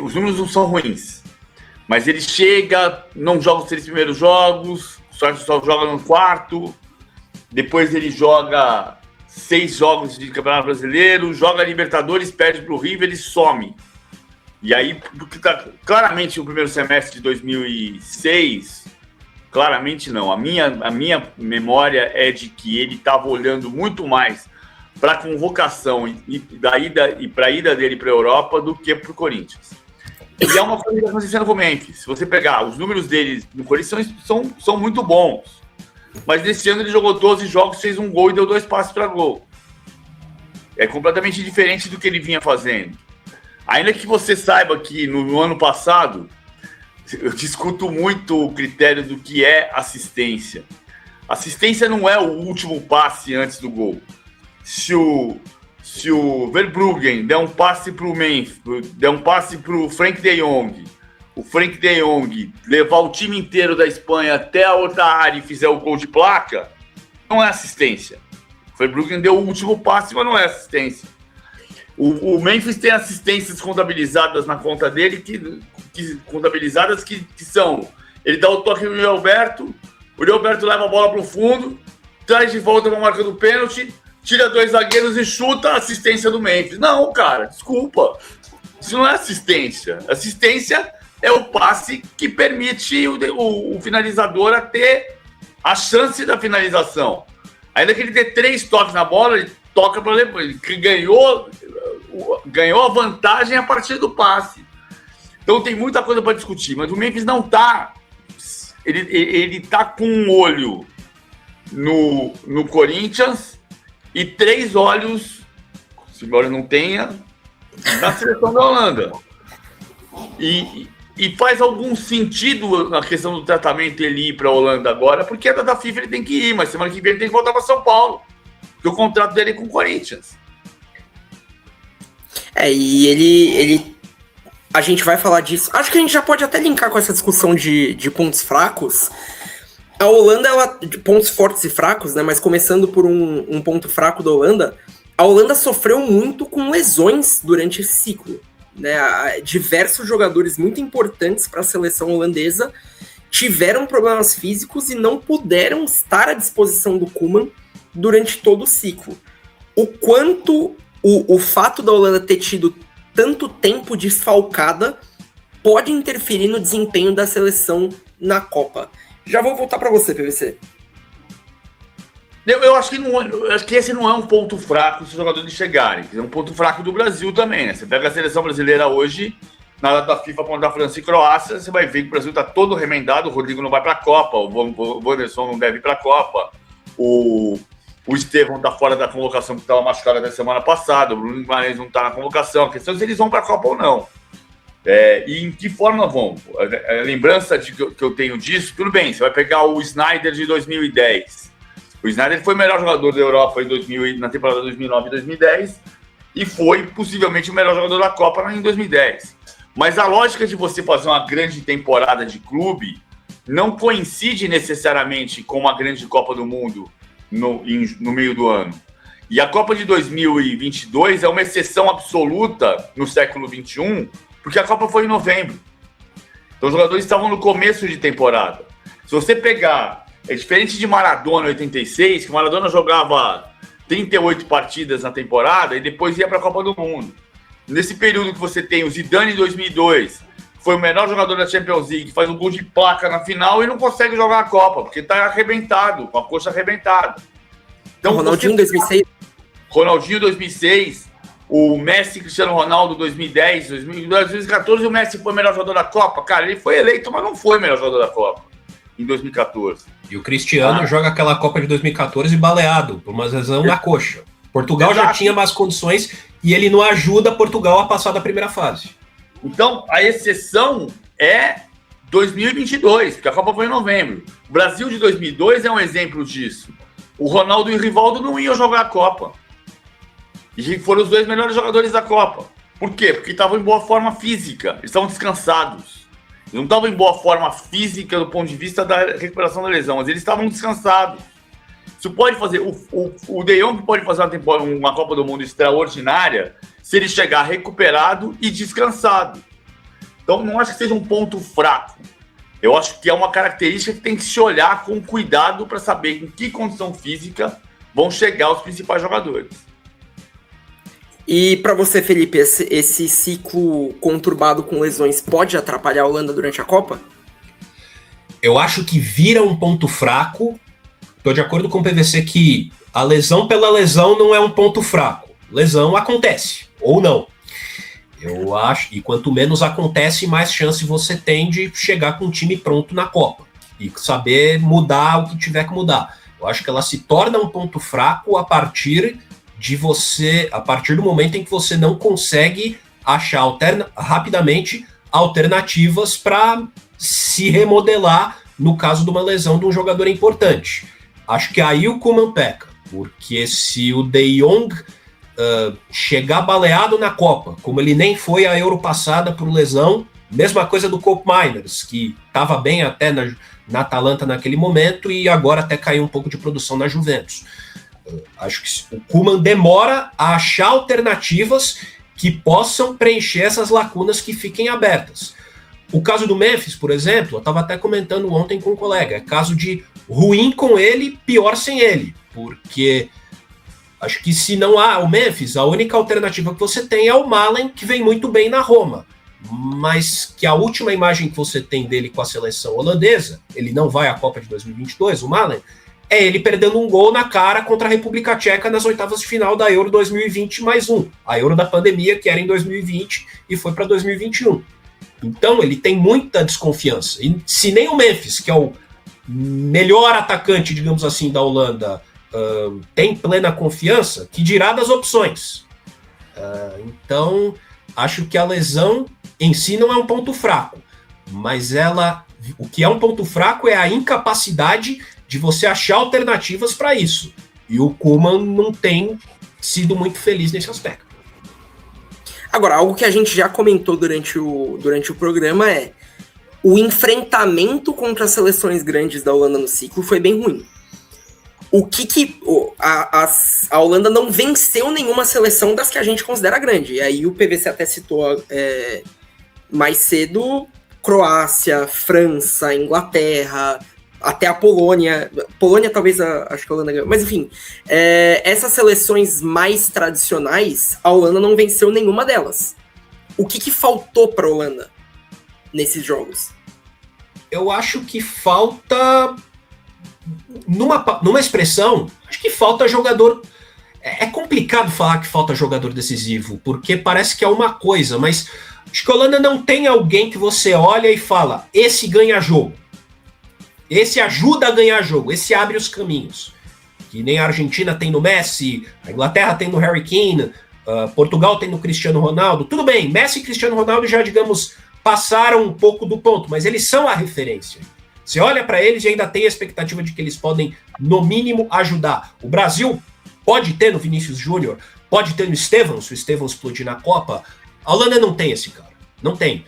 os números não são ruins, mas ele chega, não joga os 3 primeiros jogos, só joga no quarto, depois ele joga 6 jogos de Campeonato Brasileiro, joga Libertadores, perde para o River e some. E aí, claramente, o primeiro semestre de 2006... Claramente não. A minha memória é de que ele estava olhando muito mais para a convocação e para a ida dele para a Europa do que para o Corinthians. E é uma coisa que está acontecendo com o Memphis. Se você pegar os números dele no Corinthians, são muito bons. Mas nesse ano ele jogou 12 jogos, fez 1 gol e deu 2 passes para gol. É completamente diferente do que ele vinha fazendo. Ainda que você saiba que no ano passado... Eu discuto muito o critério do que é assistência. Assistência não é o último passe antes do gol. Se o Verbruggen der um passe para o Memphis, der um passe para o Frank de Jong, o Frank de Jong levar o time inteiro da Espanha até a outra área e fizer o gol de placa, não é assistência. O Verbruggen deu o último passe, mas não é assistência. O Memphis tem assistências contabilizadas na conta dele, que são: ele dá o toque no Yuri Alberto, o Yuri Alberto leva a bola para o fundo, traz de volta para a marca do pênalti, tira 2 zagueiros e chuta a assistência do Memphis. Não, cara, desculpa. Isso não é assistência. Assistência é o passe que permite o finalizador a ter a chance da finalização. Ainda que ele dê 3 toques na bola, ele toca para levar. Ele ganhou a vantagem a partir do passe. Então tem muita coisa para discutir, mas o Memphis não está ele tá com um olho no Corinthians e 3 olhos, se embora não tenha, na seleção da Holanda. E faz algum sentido na questão do tratamento ele ir para a Holanda agora, porque a data FIFA ele tem que ir, mas semana que vem ele tem que voltar para São Paulo, porque o contrato dele é com o Corinthians. E ele a gente vai falar disso. Acho que a gente já pode até linkar com essa discussão de pontos fracos. A Holanda, de pontos fortes e fracos, né? Mas começando por um ponto fraco da Holanda, a Holanda sofreu muito com lesões durante esse ciclo. Né? Diversos jogadores muito importantes para a seleção holandesa tiveram problemas físicos e não puderam estar à disposição do Koeman durante todo o ciclo. O quanto o fato da Holanda ter tido tanto tempo desfalcada pode interferir no desempenho da seleção na Copa. Já vou voltar para você, PVC. Eu acho que esse não é um ponto fraco se os jogadores chegarem. É um ponto fraco do Brasil também, né? Você pega a seleção brasileira hoje, na data FIFA contra a França e Croácia, você vai ver que o Brasil está todo remendado, o Rodrigo não vai para a Copa, o Wanderson não deve ir para a Copa, o Estevão está fora da convocação que estava machucado até semana passada, o Bruno Guimarães não está na convocação, a questão é se eles vão para a Copa ou não. E em que forma vão? A lembrança que eu tenho disso, tudo bem, você vai pegar o Sneijder de 2010. O Sneijder foi o melhor jogador da Europa na temporada 2009 e 2010 e foi possivelmente o melhor jogador da Copa em 2010. Mas a lógica de você fazer uma grande temporada de clube não coincide necessariamente com uma grande Copa do Mundo no meio do ano. E a Copa de 2022 é uma exceção absoluta no século XXI, porque a Copa foi em novembro. Então os jogadores estavam no começo de temporada. Se você pegar... É diferente de Maradona em 86, que Maradona jogava 38 partidas na temporada e depois ia para a Copa do Mundo. Nesse período que você tem o Zidane em 2002, foi o melhor jogador da Champions League, faz um gol de placa na final e não consegue jogar a Copa, porque está arrebentado, com a coxa arrebentada. Então, Ronaldinho em 2006. Ronaldinho 2006, o Messi, Cristiano Ronaldo 2010, 2014 o Messi foi o melhor jogador da Copa. Cara, ele foi eleito, mas não foi o melhor jogador da Copa em 2014. E o Cristiano joga aquela Copa de 2014 baleado por uma lesão na coxa. Portugal já tinha mais condições e ele não ajuda Portugal a passar da primeira fase. Então, a exceção é 2022, porque a Copa foi em novembro. O Brasil de 2002 é um exemplo disso. O Ronaldo e o Rivaldo não iam jogar a Copa. E foram os 2 melhores jogadores da Copa. Por quê? Porque estavam em boa forma física, eles estavam descansados. Não estavam em boa forma física do ponto de vista da recuperação da lesão, mas eles estavam descansados. Isso pode fazer... O De Jong pode fazer uma Copa do Mundo extraordinária se ele chegar recuperado e descansado. Então, não acho que seja um ponto fraco. Eu acho que é uma característica que tem que se olhar com cuidado para saber em que condição física vão chegar os principais jogadores. E para você, Felipe, esse ciclo conturbado com lesões pode atrapalhar a Holanda durante a Copa? Eu acho que vira um ponto fraco. Estou de acordo com o PVC que a lesão pela lesão não é um ponto fraco. Lesão acontece, ou não. Eu acho, e quanto menos acontece, mais chance você tem de chegar com um time pronto na Copa e saber mudar o que tiver que mudar. Eu acho que ela se torna um ponto fraco a partir do momento em que você não consegue achar rapidamente alternativas para se remodelar no caso de uma lesão de um jogador importante. Acho que aí o Koeman peca, porque se o De Jong chegar baleado na Copa, como ele nem foi a Euro passada por lesão, mesma coisa do Koop Meiners, que estava bem até na Atalanta naquele momento e agora até caiu um pouco de produção na Juventus. Acho que o Koeman demora a achar alternativas que possam preencher essas lacunas que fiquem abertas. O caso do Memphis, por exemplo, eu estava até comentando ontem com um colega, é caso de ruim com ele, pior sem ele, porque acho que se não há o Memphis, a única alternativa que você tem é o Malen, que vem muito bem na Roma, mas que a última imagem que você tem dele com a seleção holandesa, ele não vai à Copa de 2022, o Malen, é ele perdendo um gol na cara contra a República Tcheca nas oitavas de final da Euro 2020 mais um. A Euro da pandemia, que era em 2020 e foi para 2021. Então ele tem muita desconfiança. E se nem o Memphis, que é o melhor atacante, digamos assim, da Holanda, tem plena confiança, que dirá das opções. Então, acho que a lesão em si não é um ponto fraco, mas o que é um ponto fraco é a incapacidade de você achar alternativas para isso. E o Koeman não tem sido muito feliz nesse aspecto. Agora, algo que a gente já comentou durante o programa é o enfrentamento contra as seleções grandes da Holanda no ciclo foi bem ruim. A Holanda não venceu nenhuma seleção das que a gente considera grande. E aí o PVC até citou mais cedo Croácia, França, Inglaterra, até a Polônia. Polônia talvez, acho que a Holanda ganhou. Mas enfim, essas seleções mais tradicionais, a Holanda não venceu nenhuma delas. O que faltou para a Holanda nesses jogos? Eu acho que falta... Numa expressão, acho que falta jogador... É complicado falar que falta jogador decisivo, porque parece que é uma coisa, mas acho que a Holanda não tem alguém que você olha e fala, esse ganha jogo, esse ajuda a ganhar jogo, esse abre os caminhos. Que nem a Argentina tem no Messi, a Inglaterra tem no Harry Kane, Portugal tem no Cristiano Ronaldo. Tudo bem, Messi e Cristiano Ronaldo já, digamos, passaram um pouco do ponto, mas eles são a referência. Você olha para eles e ainda tem a expectativa de que eles podem, no mínimo, ajudar. O Brasil pode ter no Vinícius Júnior, pode ter no Estevão, se o Estevão explodir na Copa. A Holanda não tem esse cara, não tem.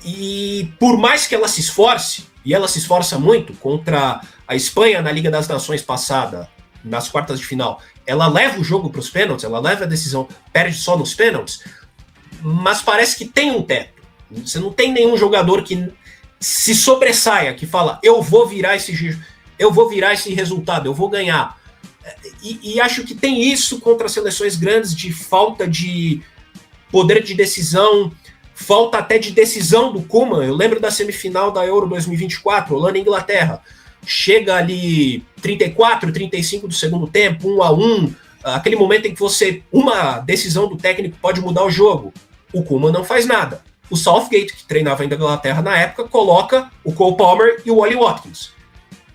E por mais que ela se esforce, e ela se esforça muito contra a Espanha na Liga das Nações passada, nas quartas de final, ela leva o jogo para os pênaltis, ela leva a decisão, perde só nos pênaltis, mas parece que tem um teto. Você não tem nenhum jogador que se sobressaia, que fala, eu vou virar esse resultado, eu vou ganhar. E acho que tem isso contra as seleções grandes, de falta de poder de decisão, falta até de decisão do Koeman. Eu lembro da semifinal da Euro 2024, Holanda e Inglaterra. Chega ali 34, 35 do segundo tempo, 1-1, aquele momento em que uma decisão do técnico pode mudar o jogo. O Koeman não faz nada. O Southgate, que treinava ainda a Inglaterra na época, coloca o Cole Palmer e o Ollie Watkins.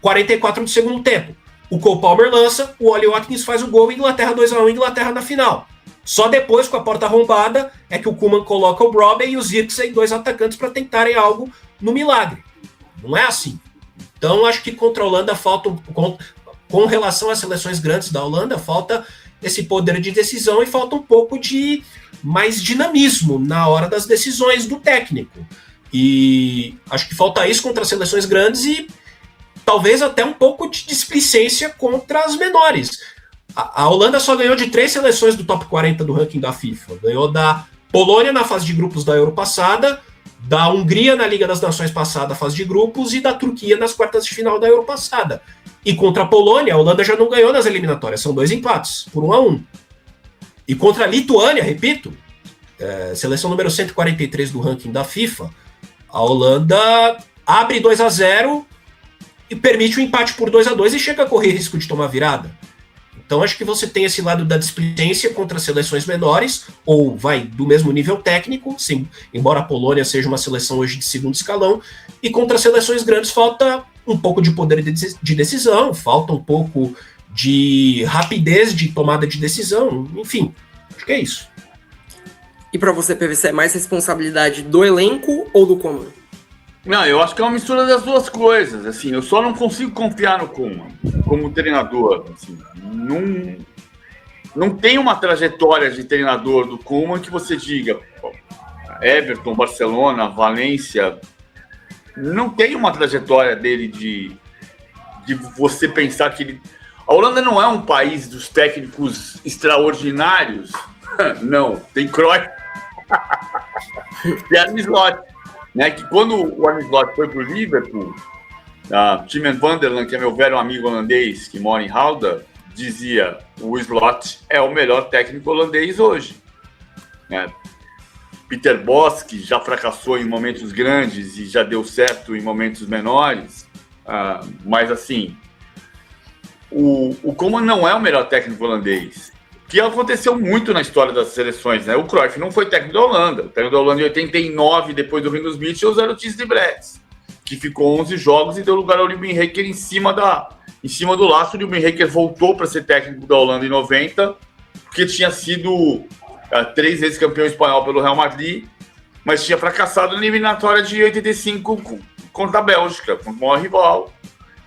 44 do segundo tempo. O Cole Palmer lança, o Ollie Watkins faz o gol, Inglaterra 2-1, Inglaterra na final. Só depois, com a porta arrombada, é que o Koeman coloca o Brobbey e o Zirkzee, 2 atacantes, para tentarem algo no milagre. Não é assim. Então, acho que contra a Holanda falta, com relação às seleções grandes da Holanda, falta esse poder de decisão e falta um pouco de mais dinamismo na hora das decisões do técnico. E acho que falta isso contra as seleções grandes e talvez até um pouco de displicência contra as menores. A Holanda só ganhou de 3 seleções do top 40 do ranking da FIFA. Ganhou da Polônia na fase de grupos da Euro passada, da Hungria na Liga das Nações passada, fase de grupos, e da Turquia nas quartas de final da Euro passada. E contra a Polônia, a Holanda já não ganhou nas eliminatórias, são 2 empates, por 1-1. E contra a Lituânia, repito, seleção número 143 do ranking da FIFA, a Holanda abre 2-0 e permite o empate por 2-2 e chega a correr risco de tomar virada. Então acho que você tem esse lado da displicência contra seleções menores, ou vai do mesmo nível técnico, sim, embora a Polônia seja uma seleção hoje de segundo escalão, e contra seleções grandes falta um pouco de poder de decisão, falta um pouco de rapidez de tomada de decisão, enfim, acho que é isso. E para você, PVC, é mais responsabilidade do elenco ou do Koeman? Não, eu acho que é uma mistura das duas coisas. Assim, eu só não consigo confiar no Koeman como treinador. Assim, não tem uma trajetória de treinador do Koeman que você diga Everton, Barcelona, Valência. Não tem uma trajetória dele de você pensar que ele... A Holanda não é um país dos técnicos extraordinários. Não, tem Cruyff e Arne Slot, né? Que quando o Arne Slot foi para o Liverpool, Tim van der Laan, que é meu velho amigo holandês que mora em Gouda, dizia: o Slot é o melhor técnico holandês hoje, né? Peter Bosz, que já fracassou em momentos grandes e já deu certo em momentos menores, mas assim, o Koeman não é o melhor técnico holandês. que aconteceu muito na história das seleções, né? O Cruyff não foi técnico da Holanda. O técnico da Holanda em 89, depois do Rinus Michels, era o Thys de Bretts, que ficou 11 jogos e deu lugar ao Lubin Haker em cima do laço. O Lubin Haker voltou para ser técnico da Holanda em 90, porque tinha sido 3 vezes campeão espanhol pelo Real Madrid, mas tinha fracassado na eliminatória de 85 contra a Bélgica, contra o maior rival,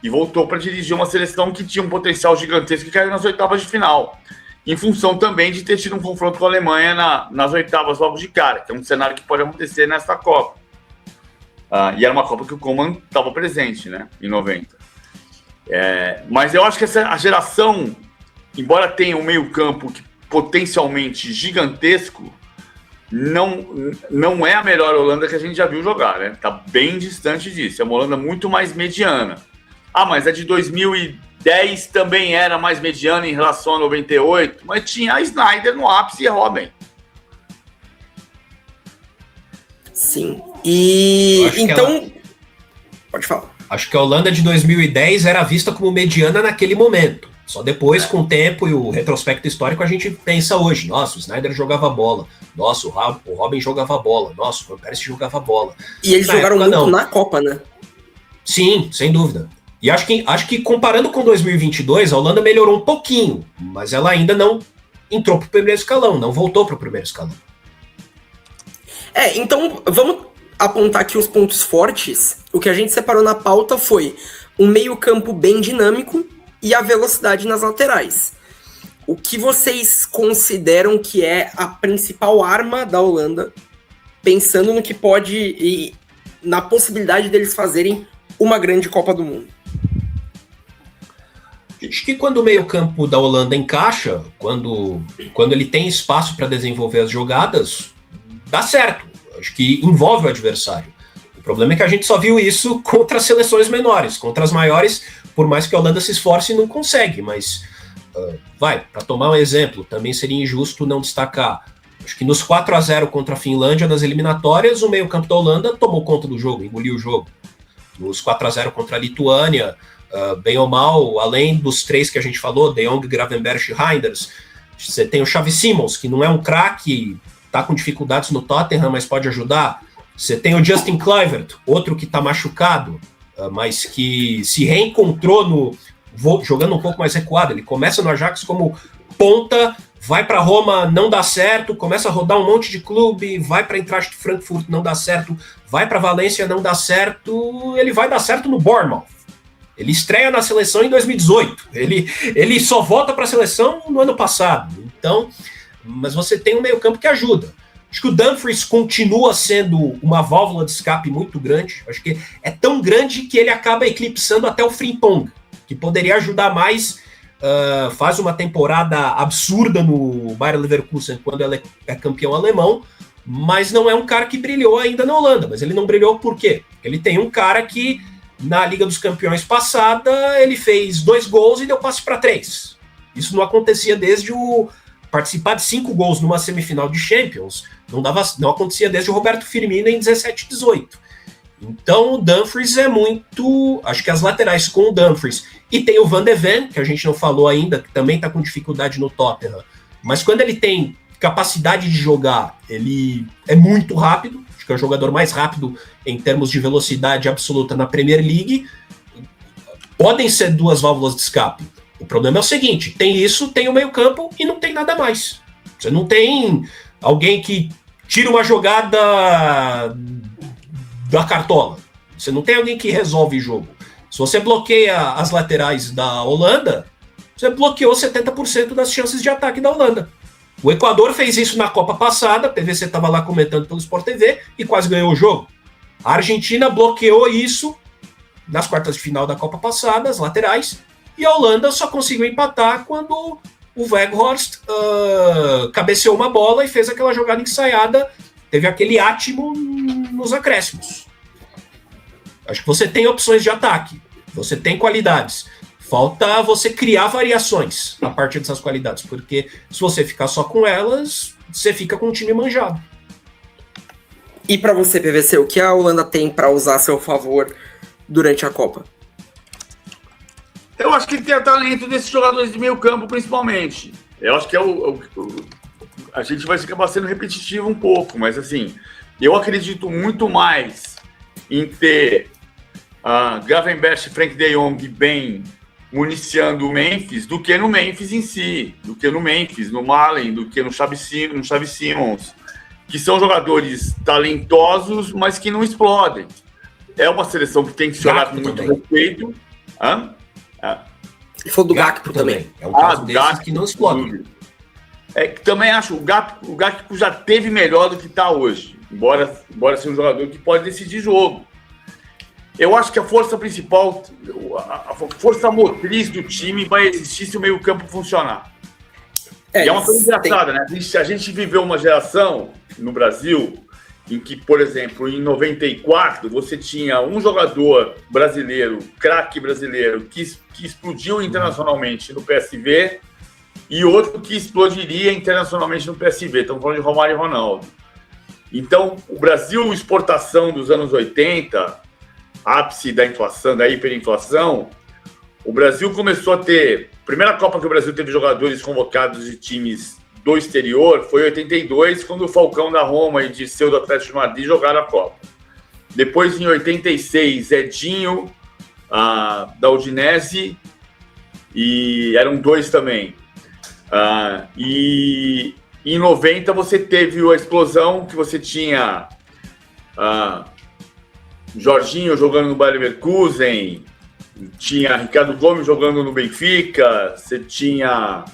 e voltou para dirigir uma seleção que tinha um potencial gigantesco e caiu nas oitavas de final, em função também de ter tido um confronto com a Alemanha nas oitavas logo de cara, que é um cenário que pode acontecer nessa Copa. E era uma Copa que o Koeman estava presente, né, em 90. Mas eu acho que a geração, embora tenha um meio-campo potencialmente gigantesco, não é a melhor Holanda que a gente já viu jogar, né? Tá bem distante disso. É uma Holanda muito mais mediana. Mas a de 2010 também era mais mediana em relação a 98, mas tinha a Sneijder no ápice e a Robben. Sim. E então... Pode falar. Acho que a Holanda de 2010 era vista como mediana naquele momento. Só depois, com o tempo e o retrospecto histórico, a gente pensa hoje. Nossa, o Sneijder jogava bola. Nossa, o Robben jogava bola. Nossa, o Van Persie jogava bola. E eles jogaram muito na Copa, né? Sim, sem dúvida. E acho que comparando com 2022, a Holanda melhorou um pouquinho, mas ela ainda não entrou para o primeiro escalão, não voltou para o primeiro escalão. Então vamos apontar aqui os pontos fortes. O que a gente separou na pauta foi um meio-campo bem dinâmico e a velocidade nas laterais. O que vocês consideram que é a principal arma da Holanda, pensando no que pode e na possibilidade deles fazerem uma grande Copa do Mundo? Acho que quando o meio-campo da Holanda encaixa, quando ele tem espaço para desenvolver as jogadas, dá certo. Acho que envolve o adversário. O problema é que a gente só viu isso contra as seleções menores. Contra as maiores, por mais que a Holanda se esforce, não consegue. Mas, para tomar um exemplo, também seria injusto não destacar. Acho que nos 4-0 contra a Finlândia, nas eliminatórias, o meio-campo da Holanda tomou conta do jogo, engoliu o jogo. Nos 4-0 contra a Lituânia, bem ou mal, além dos 3 que a gente falou, De Jong, Gravenberch e Reinders, você tem o Xavi Simons, que não é um craque, está com dificuldades no Tottenham, mas pode ajudar. Você tem o Justin Kluivert, outro que está machucado, mas que se reencontrou jogando um pouco mais recuado. Ele começa no Ajax como ponta, vai para Roma, não dá certo, começa a rodar um monte de clube, vai para Eintracht Frankfurt, não dá certo, vai para Valência, não dá certo, ele vai dar certo no Bournemouth. Ele estreia na seleção em 2018, ele só volta para a seleção no ano passado. Então, mas você tem um meio-campo que ajuda. Acho que o Dumfries continua sendo uma válvula de escape muito grande. Acho que é tão grande que ele acaba eclipsando até o Frimpong, que poderia ajudar mais. Faz uma temporada absurda no Bayer Leverkusen quando ela é campeão alemão, mas não é um cara que brilhou ainda na Holanda. Mas ele não brilhou por quê? Ele tem um cara que na Liga dos Campeões passada ele fez 2 gols e deu passe para 3. Isso não acontecia desde participar de 5 gols numa semifinal de Champions. Não acontecia desde o Roberto Firmino em 17-18. Então o Dumfries é muito... Acho que as laterais com o Dumfries... E tem o Van de Ven, que a gente não falou ainda, que também está com dificuldade no Tottenham. Mas quando ele tem capacidade de jogar, ele é muito rápido. Acho que é o jogador mais rápido em termos de velocidade absoluta na Premier League. Podem ser 2 válvulas de escape. O problema é o seguinte, tem isso, tem o meio-campo e não tem nada mais. Você não tem alguém que tira uma jogada da cartola. Você não tem alguém que resolve o jogo. Se você bloqueia as laterais da Holanda, você bloqueou 70% das chances de ataque da Holanda. O Equador fez isso na Copa passada, a PVC estava lá comentando pelo Sport TV e quase ganhou o jogo. A Argentina bloqueou isso nas quartas de final da Copa passada, as laterais, e a Holanda só conseguiu empatar quando o Weghorst cabeceou uma bola e fez aquela jogada ensaiada, teve aquele átimo nos acréscimos. Acho que você tem opções de ataque, você tem qualidades. Falta você criar variações a partir dessas qualidades, porque se você ficar só com elas, você fica com um time manjado. E para você, PVC, o que a Holanda tem para usar a seu favor durante a Copa? Eu acho que tem o talento desses jogadores de meio campo, principalmente. Eu acho que a gente vai acabar sendo repetitivo um pouco, mas assim, eu acredito muito mais em ter Gravenberch e Frank de Jong bem municiando o Memphis do que no Memphis em si, do que no Memphis, no Malen, do que no Xavi Simons, que são jogadores talentosos, mas que não explodem. É uma seleção que tem que se olhar com muito respeito. Ele falou do Gakpo também. É um caso desses que não explode. Também acho o Gakpo já teve melhor do que está hoje, embora seja um jogador que pode decidir jogo. Eu acho que a força principal, a força motriz do time vai existir se o meio-campo funcionar. E é uma coisa engraçada, né? A gente viveu uma geração no Brasil em que, por exemplo, em 94, você tinha um jogador brasileiro, craque brasileiro, que explodiu internacionalmente no PSV e outro que explodiria internacionalmente no PSV. Estamos falando de Romário e Ronaldo. Então, o Brasil, exportação dos anos 80, ápice da inflação, da hiperinflação, o Brasil começou a ter... A primeira Copa que o Brasil teve jogadores convocados de times do exterior foi em 82, quando o Falcão da Roma e Disseu do Atlético de Madrid jogaram a Copa. Depois, em 86, Edinho, da Udinese, e eram 2 também. E em 90 você teve a explosão que você tinha Jorginho jogando no Bayer Leverkusen, tinha Ricardo Gomes jogando no Benfica, você tinha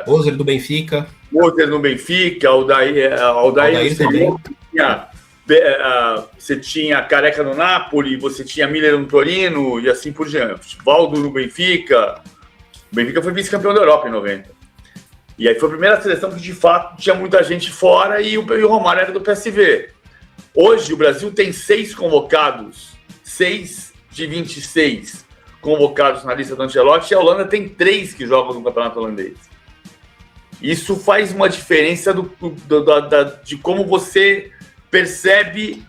Ozer do Benfica. Ozer no Benfica, Aldair também. Você tinha Careca no Napoli, você tinha Miller no Torino e assim por diante. Valdo no Benfica. O Benfica foi vice-campeão da Europa em 90. E aí foi a primeira seleção que, de fato, tinha muita gente fora e o Romário era do PSV. Hoje, o Brasil tem 6 convocados, 6 de 26 convocados na lista do Ancelotti, e a Holanda tem 3 que jogam no campeonato holandês. Isso faz uma diferença de como você percebe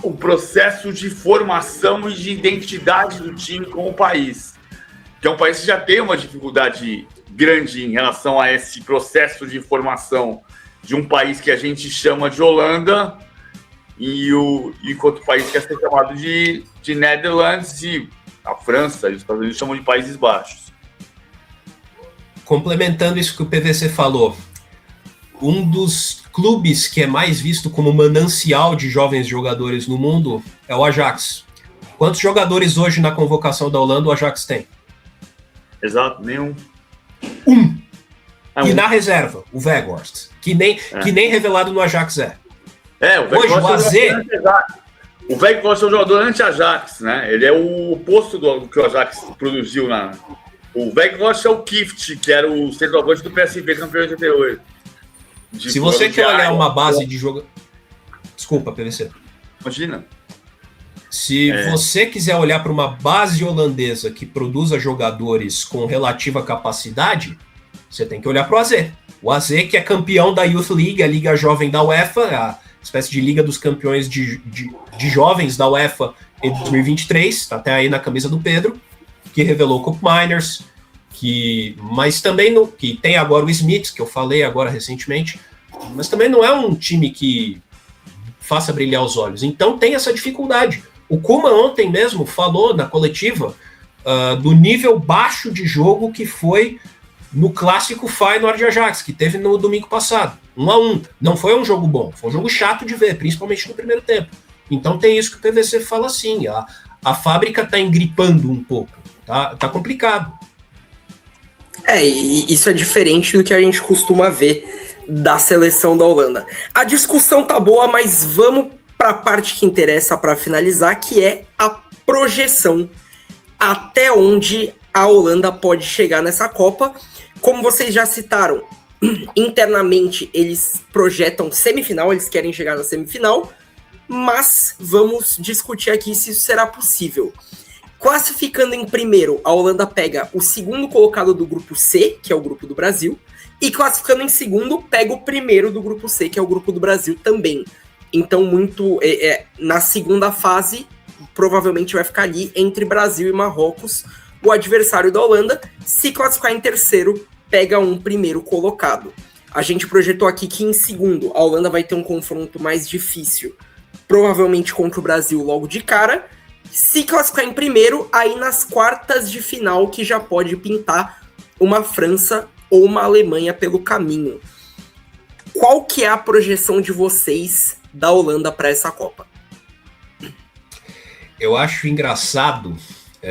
o processo de formação e de identidade do time com o país. Que é um país que já tem uma dificuldade grande em relação a esse processo de formação de um país que a gente chama de Holanda, enquanto o país quer ser chamado de Netherlands, e a França e os Estados Unidos chamam de Países Baixos. Complementando isso que o PVC falou, um dos clubes que é mais visto como manancial de jovens jogadores no mundo é o Ajax. Quantos jogadores hoje na convocação da Holanda o Ajax tem? Exato, nenhum. E na reserva, o Weghorst, que nem revelado no Ajax é. O Weghorst é um jogador anti-Ajax, né? Ele é o oposto do que o Ajax produziu O Weghorst é o Kift, que era o centroavante do PSV, campeão de 88. Se você quer olhar uma base de jogo... Desculpa, PVC. Imagina. Se você quiser olhar para uma base holandesa que produza jogadores com relativa capacidade, você tem que olhar para o AZ. O AZ, que é campeão da Youth League, a Liga Jovem da UEFA, a espécie de Liga dos Campeões de Jovens da UEFA em 2023, tá até aí na camisa do Pedro, que revelou o Cup Miners, mas também que tem agora o Smith, que eu falei agora recentemente, mas também não é um time que faça brilhar os olhos. Então tem essa dificuldade. O Koeman ontem mesmo falou na coletiva do nível baixo de jogo que foi no clássico Feyenoord de Ajax, que teve no domingo passado, 1-1. Não foi um jogo bom, foi um jogo chato de ver, principalmente no primeiro tempo. Então tem isso que o PVC fala assim, a fábrica tá engripando um pouco, tá complicado. E isso é diferente do que a gente costuma ver da seleção da Holanda. A discussão tá boa, mas vamos para a parte que interessa para finalizar, que é a projeção até onde a Holanda pode chegar nessa Copa. Como vocês já citaram, internamente eles projetam semifinal, eles querem chegar na semifinal, mas vamos discutir aqui se isso será possível. Classificando em primeiro, a Holanda pega o segundo colocado do grupo C, que é o grupo do Brasil, e classificando em segundo, pega o primeiro do grupo C, que é o grupo do Brasil também. Então, na segunda fase, provavelmente vai ficar ali entre Brasil e Marrocos, o adversário da Holanda. Se classificar em terceiro, pega um primeiro colocado. A gente projetou aqui que em segundo a Holanda vai ter um confronto mais difícil, provavelmente contra o Brasil logo de cara. Se classificar em primeiro, aí nas quartas de final que já pode pintar uma França ou uma Alemanha pelo caminho. Qual que é a projeção de vocês da Holanda para essa Copa? Eu acho engraçado,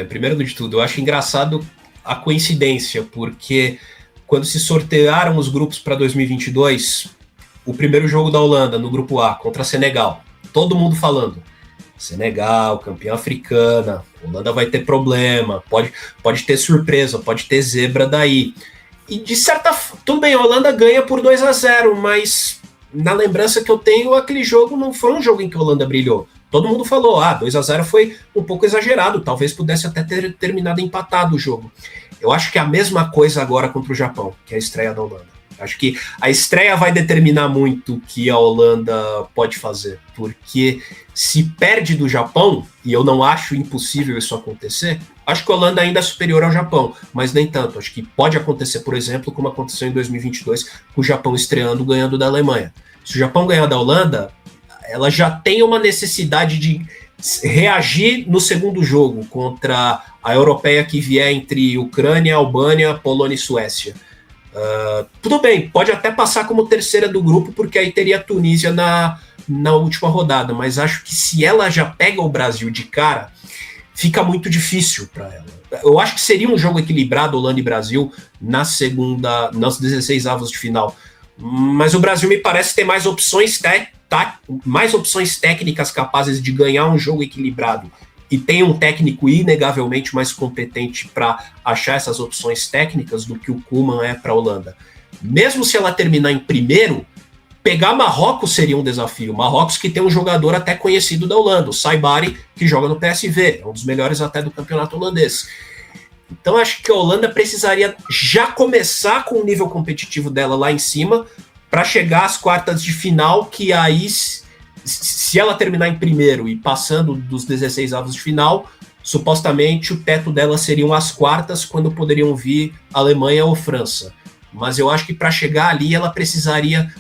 primeiro de tudo, eu acho engraçado a coincidência, porque quando se sortearam os grupos para 2022, o primeiro jogo da Holanda no grupo A contra Senegal, todo mundo falando, Senegal, campeã africana, Holanda vai ter problema, pode ter surpresa, pode ter zebra daí. E de certa forma, tudo bem, a Holanda ganha por 2-0, mas na lembrança que eu tenho, aquele jogo não foi um jogo em que a Holanda brilhou. Todo mundo falou, 2-0 foi um pouco exagerado, talvez pudesse até ter terminado empatado o jogo. Eu acho que é a mesma coisa agora contra o Japão, que é a estreia da Holanda. Acho que a estreia vai determinar muito o que a Holanda pode fazer, porque se perde do Japão, e eu não acho impossível isso acontecer, acho que a Holanda ainda é superior ao Japão, mas nem tanto. Acho que pode acontecer, por exemplo, como aconteceu em 2022, com o Japão estreando, ganhando da Alemanha. Se o Japão ganhar da Holanda, ela já tem uma necessidade de reagir no segundo jogo contra a europeia que vier entre Ucrânia, Albânia, Polônia e Suécia. Tudo bem, pode até passar como terceira do grupo, porque aí teria a Tunísia na última rodada, mas acho que se ela já pega o Brasil de cara, fica muito difícil para ela. Eu acho que seria um jogo equilibrado, Holanda e Brasil, nas 16 avos de final, mas o Brasil me parece ter mais opções técnicas capazes de ganhar um jogo equilibrado, e tem um técnico inegavelmente mais competente para achar essas opções técnicas do que o Koeman é para a Holanda. Mesmo se ela terminar em primeiro, pegar Marrocos seria um desafio. Marrocos que tem um jogador até conhecido da Holanda, o Saibari, que joga no PSV, é um dos melhores até do campeonato holandês. Então acho que a Holanda precisaria já começar com o nível competitivo dela lá em cima, para chegar às quartas de final, que aí, se ela terminar em primeiro e passando dos 16 avos de final, supostamente o teto dela seriam as quartas, quando poderiam vir Alemanha ou França. Mas eu acho que para chegar ali ela precisaria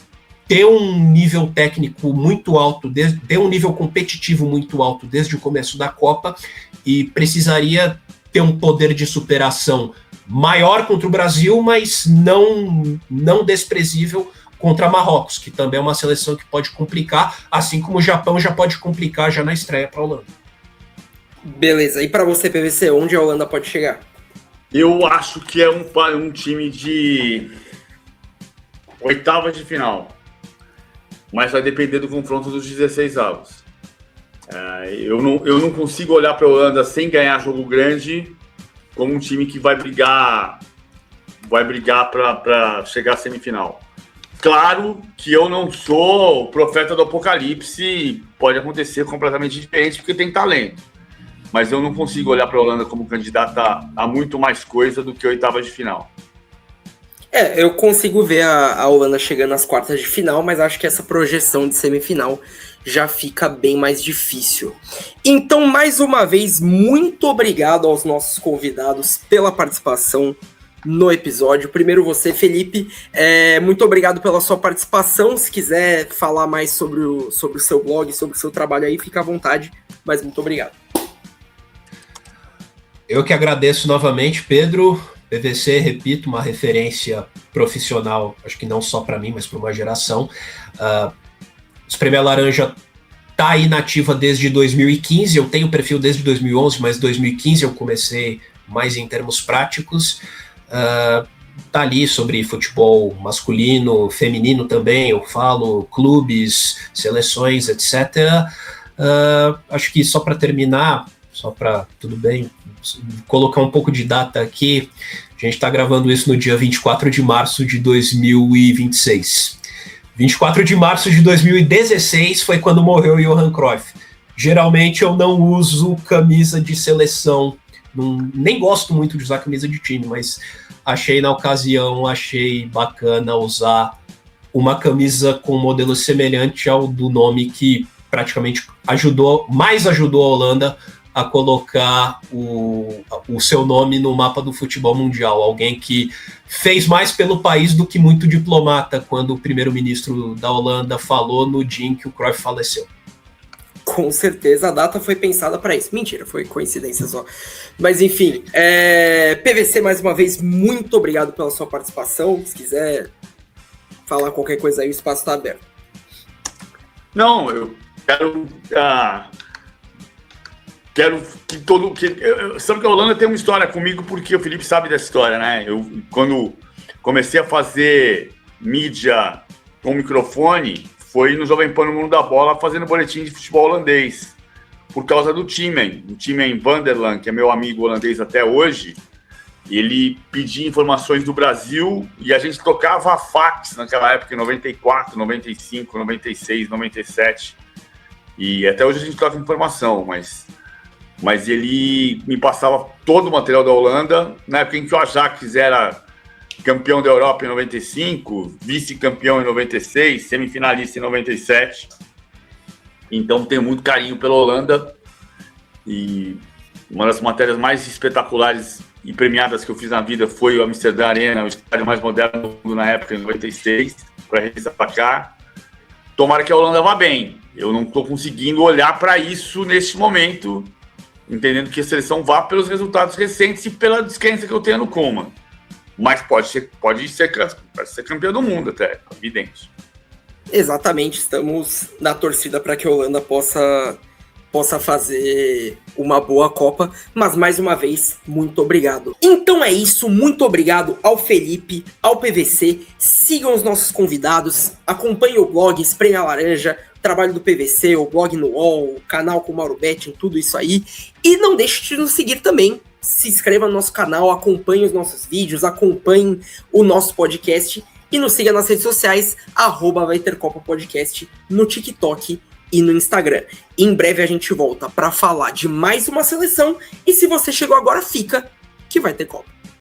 ter um nível técnico muito alto, ter um nível competitivo muito alto desde o começo da Copa, e precisaria ter um poder de superação maior contra o Brasil, mas não desprezível contra Marrocos, que também é uma seleção que pode complicar, assim como o Japão já pode complicar já na estreia para a Holanda. Beleza, e para você, PVC, onde a Holanda pode chegar? Eu acho que é um time de oitavas de final, mas vai depender do confronto dos 16 avos. Eu não consigo olhar para a Holanda sem ganhar jogo grande como um time que vai brigar para chegar à semifinal. Claro que eu não sou o profeta do apocalipse, pode acontecer completamente diferente porque tem talento. Mas eu não consigo olhar para a Holanda como candidata a muito mais coisa do que oitavas de final. Eu consigo ver a Holanda chegando às quartas de final, mas acho que essa projeção de semifinal já fica bem mais difícil. Então, mais uma vez, muito obrigado aos nossos convidados pela participação no episódio. Primeiro você, Felipe, muito obrigado pela sua participação. Se quiser falar mais sobre o seu blog, sobre o seu trabalho aí, fica à vontade, mas muito obrigado. Eu que agradeço novamente, Pedro. PVC, repito, uma referência profissional, acho que não só para mim, mas para uma geração. Espremer a Laranja tá aí nativa desde 2015, eu tenho perfil desde 2011, mas 2015 eu comecei mais em termos práticos. Tá ali sobre futebol masculino, feminino também, eu falo clubes, seleções, etc. Acho que só para terminar, tudo bem, colocar um pouco de data aqui, a gente está gravando isso no dia 24 de março de 2026. 24 de março de 2016 foi quando morreu o Johan Cruyff. Geralmente eu não uso camisa de seleção, nem gosto muito de usar camisa de time, mas achei na ocasião, bacana usar uma camisa com um modelo semelhante ao do nome que praticamente mais ajudou a Holanda a colocar o seu nome no mapa do futebol mundial. Alguém que fez mais pelo país do que muito diplomata, quando o primeiro-ministro da Holanda falou no dia em que o Cruyff faleceu. Com certeza a data foi pensada para isso. Mentira, foi coincidência só. Mas enfim, PVC, mais uma vez, muito obrigado pela sua participação. Se quiser falar qualquer coisa aí, o espaço está aberto. Não, eu quero que sabe que a Holanda tem uma história comigo, porque o Felipe sabe dessa história, né? Eu, quando comecei a fazer mídia com microfone, foi no Jovem Pan no Mundo da Bola, fazendo boletim de futebol holandês, por causa do Timen. O Timen Vanderland, que é meu amigo holandês até hoje, ele pedia informações do Brasil e a gente tocava fax naquela época, em 94, 95, 96, 97. E até hoje a gente troca informação, mas ele me passava todo o material da Holanda, na época em que o Ajax era campeão da Europa em 95, vice-campeão em 96, semifinalista em 97. Então tenho muito carinho pela Holanda, e uma das matérias mais espetaculares e premiadas que eu fiz na vida foi o Amsterdã Arena, o estádio mais moderno do mundo na época, em 96, para a revista Placar. Tomara que a Holanda vá bem. Eu não estou conseguindo olhar para isso neste momento, entendendo que a seleção vá pelos resultados recentes e pela descrença que eu tenho no Koeman. Mas pode ser campeão do mundo até, evidente. Exatamente, estamos na torcida para que a Holanda possa fazer uma boa Copa, mas mais uma vez, muito obrigado. Então é isso, muito obrigado ao Felipe, ao PVC, sigam os nossos convidados, acompanhem o blog Espreme a Laranja, o trabalho do PVC, o blog no UOL, o canal com o Mauro Betting, tudo isso aí, e não deixe de nos seguir também, se inscreva no nosso canal, acompanhe os nossos vídeos, acompanhe o nosso podcast e nos siga nas redes sociais, @VaiTerCopaPodcast no TikTok e no Instagram. Em breve a gente volta para falar de mais uma seleção e se você chegou agora, fica que vai ter Copa.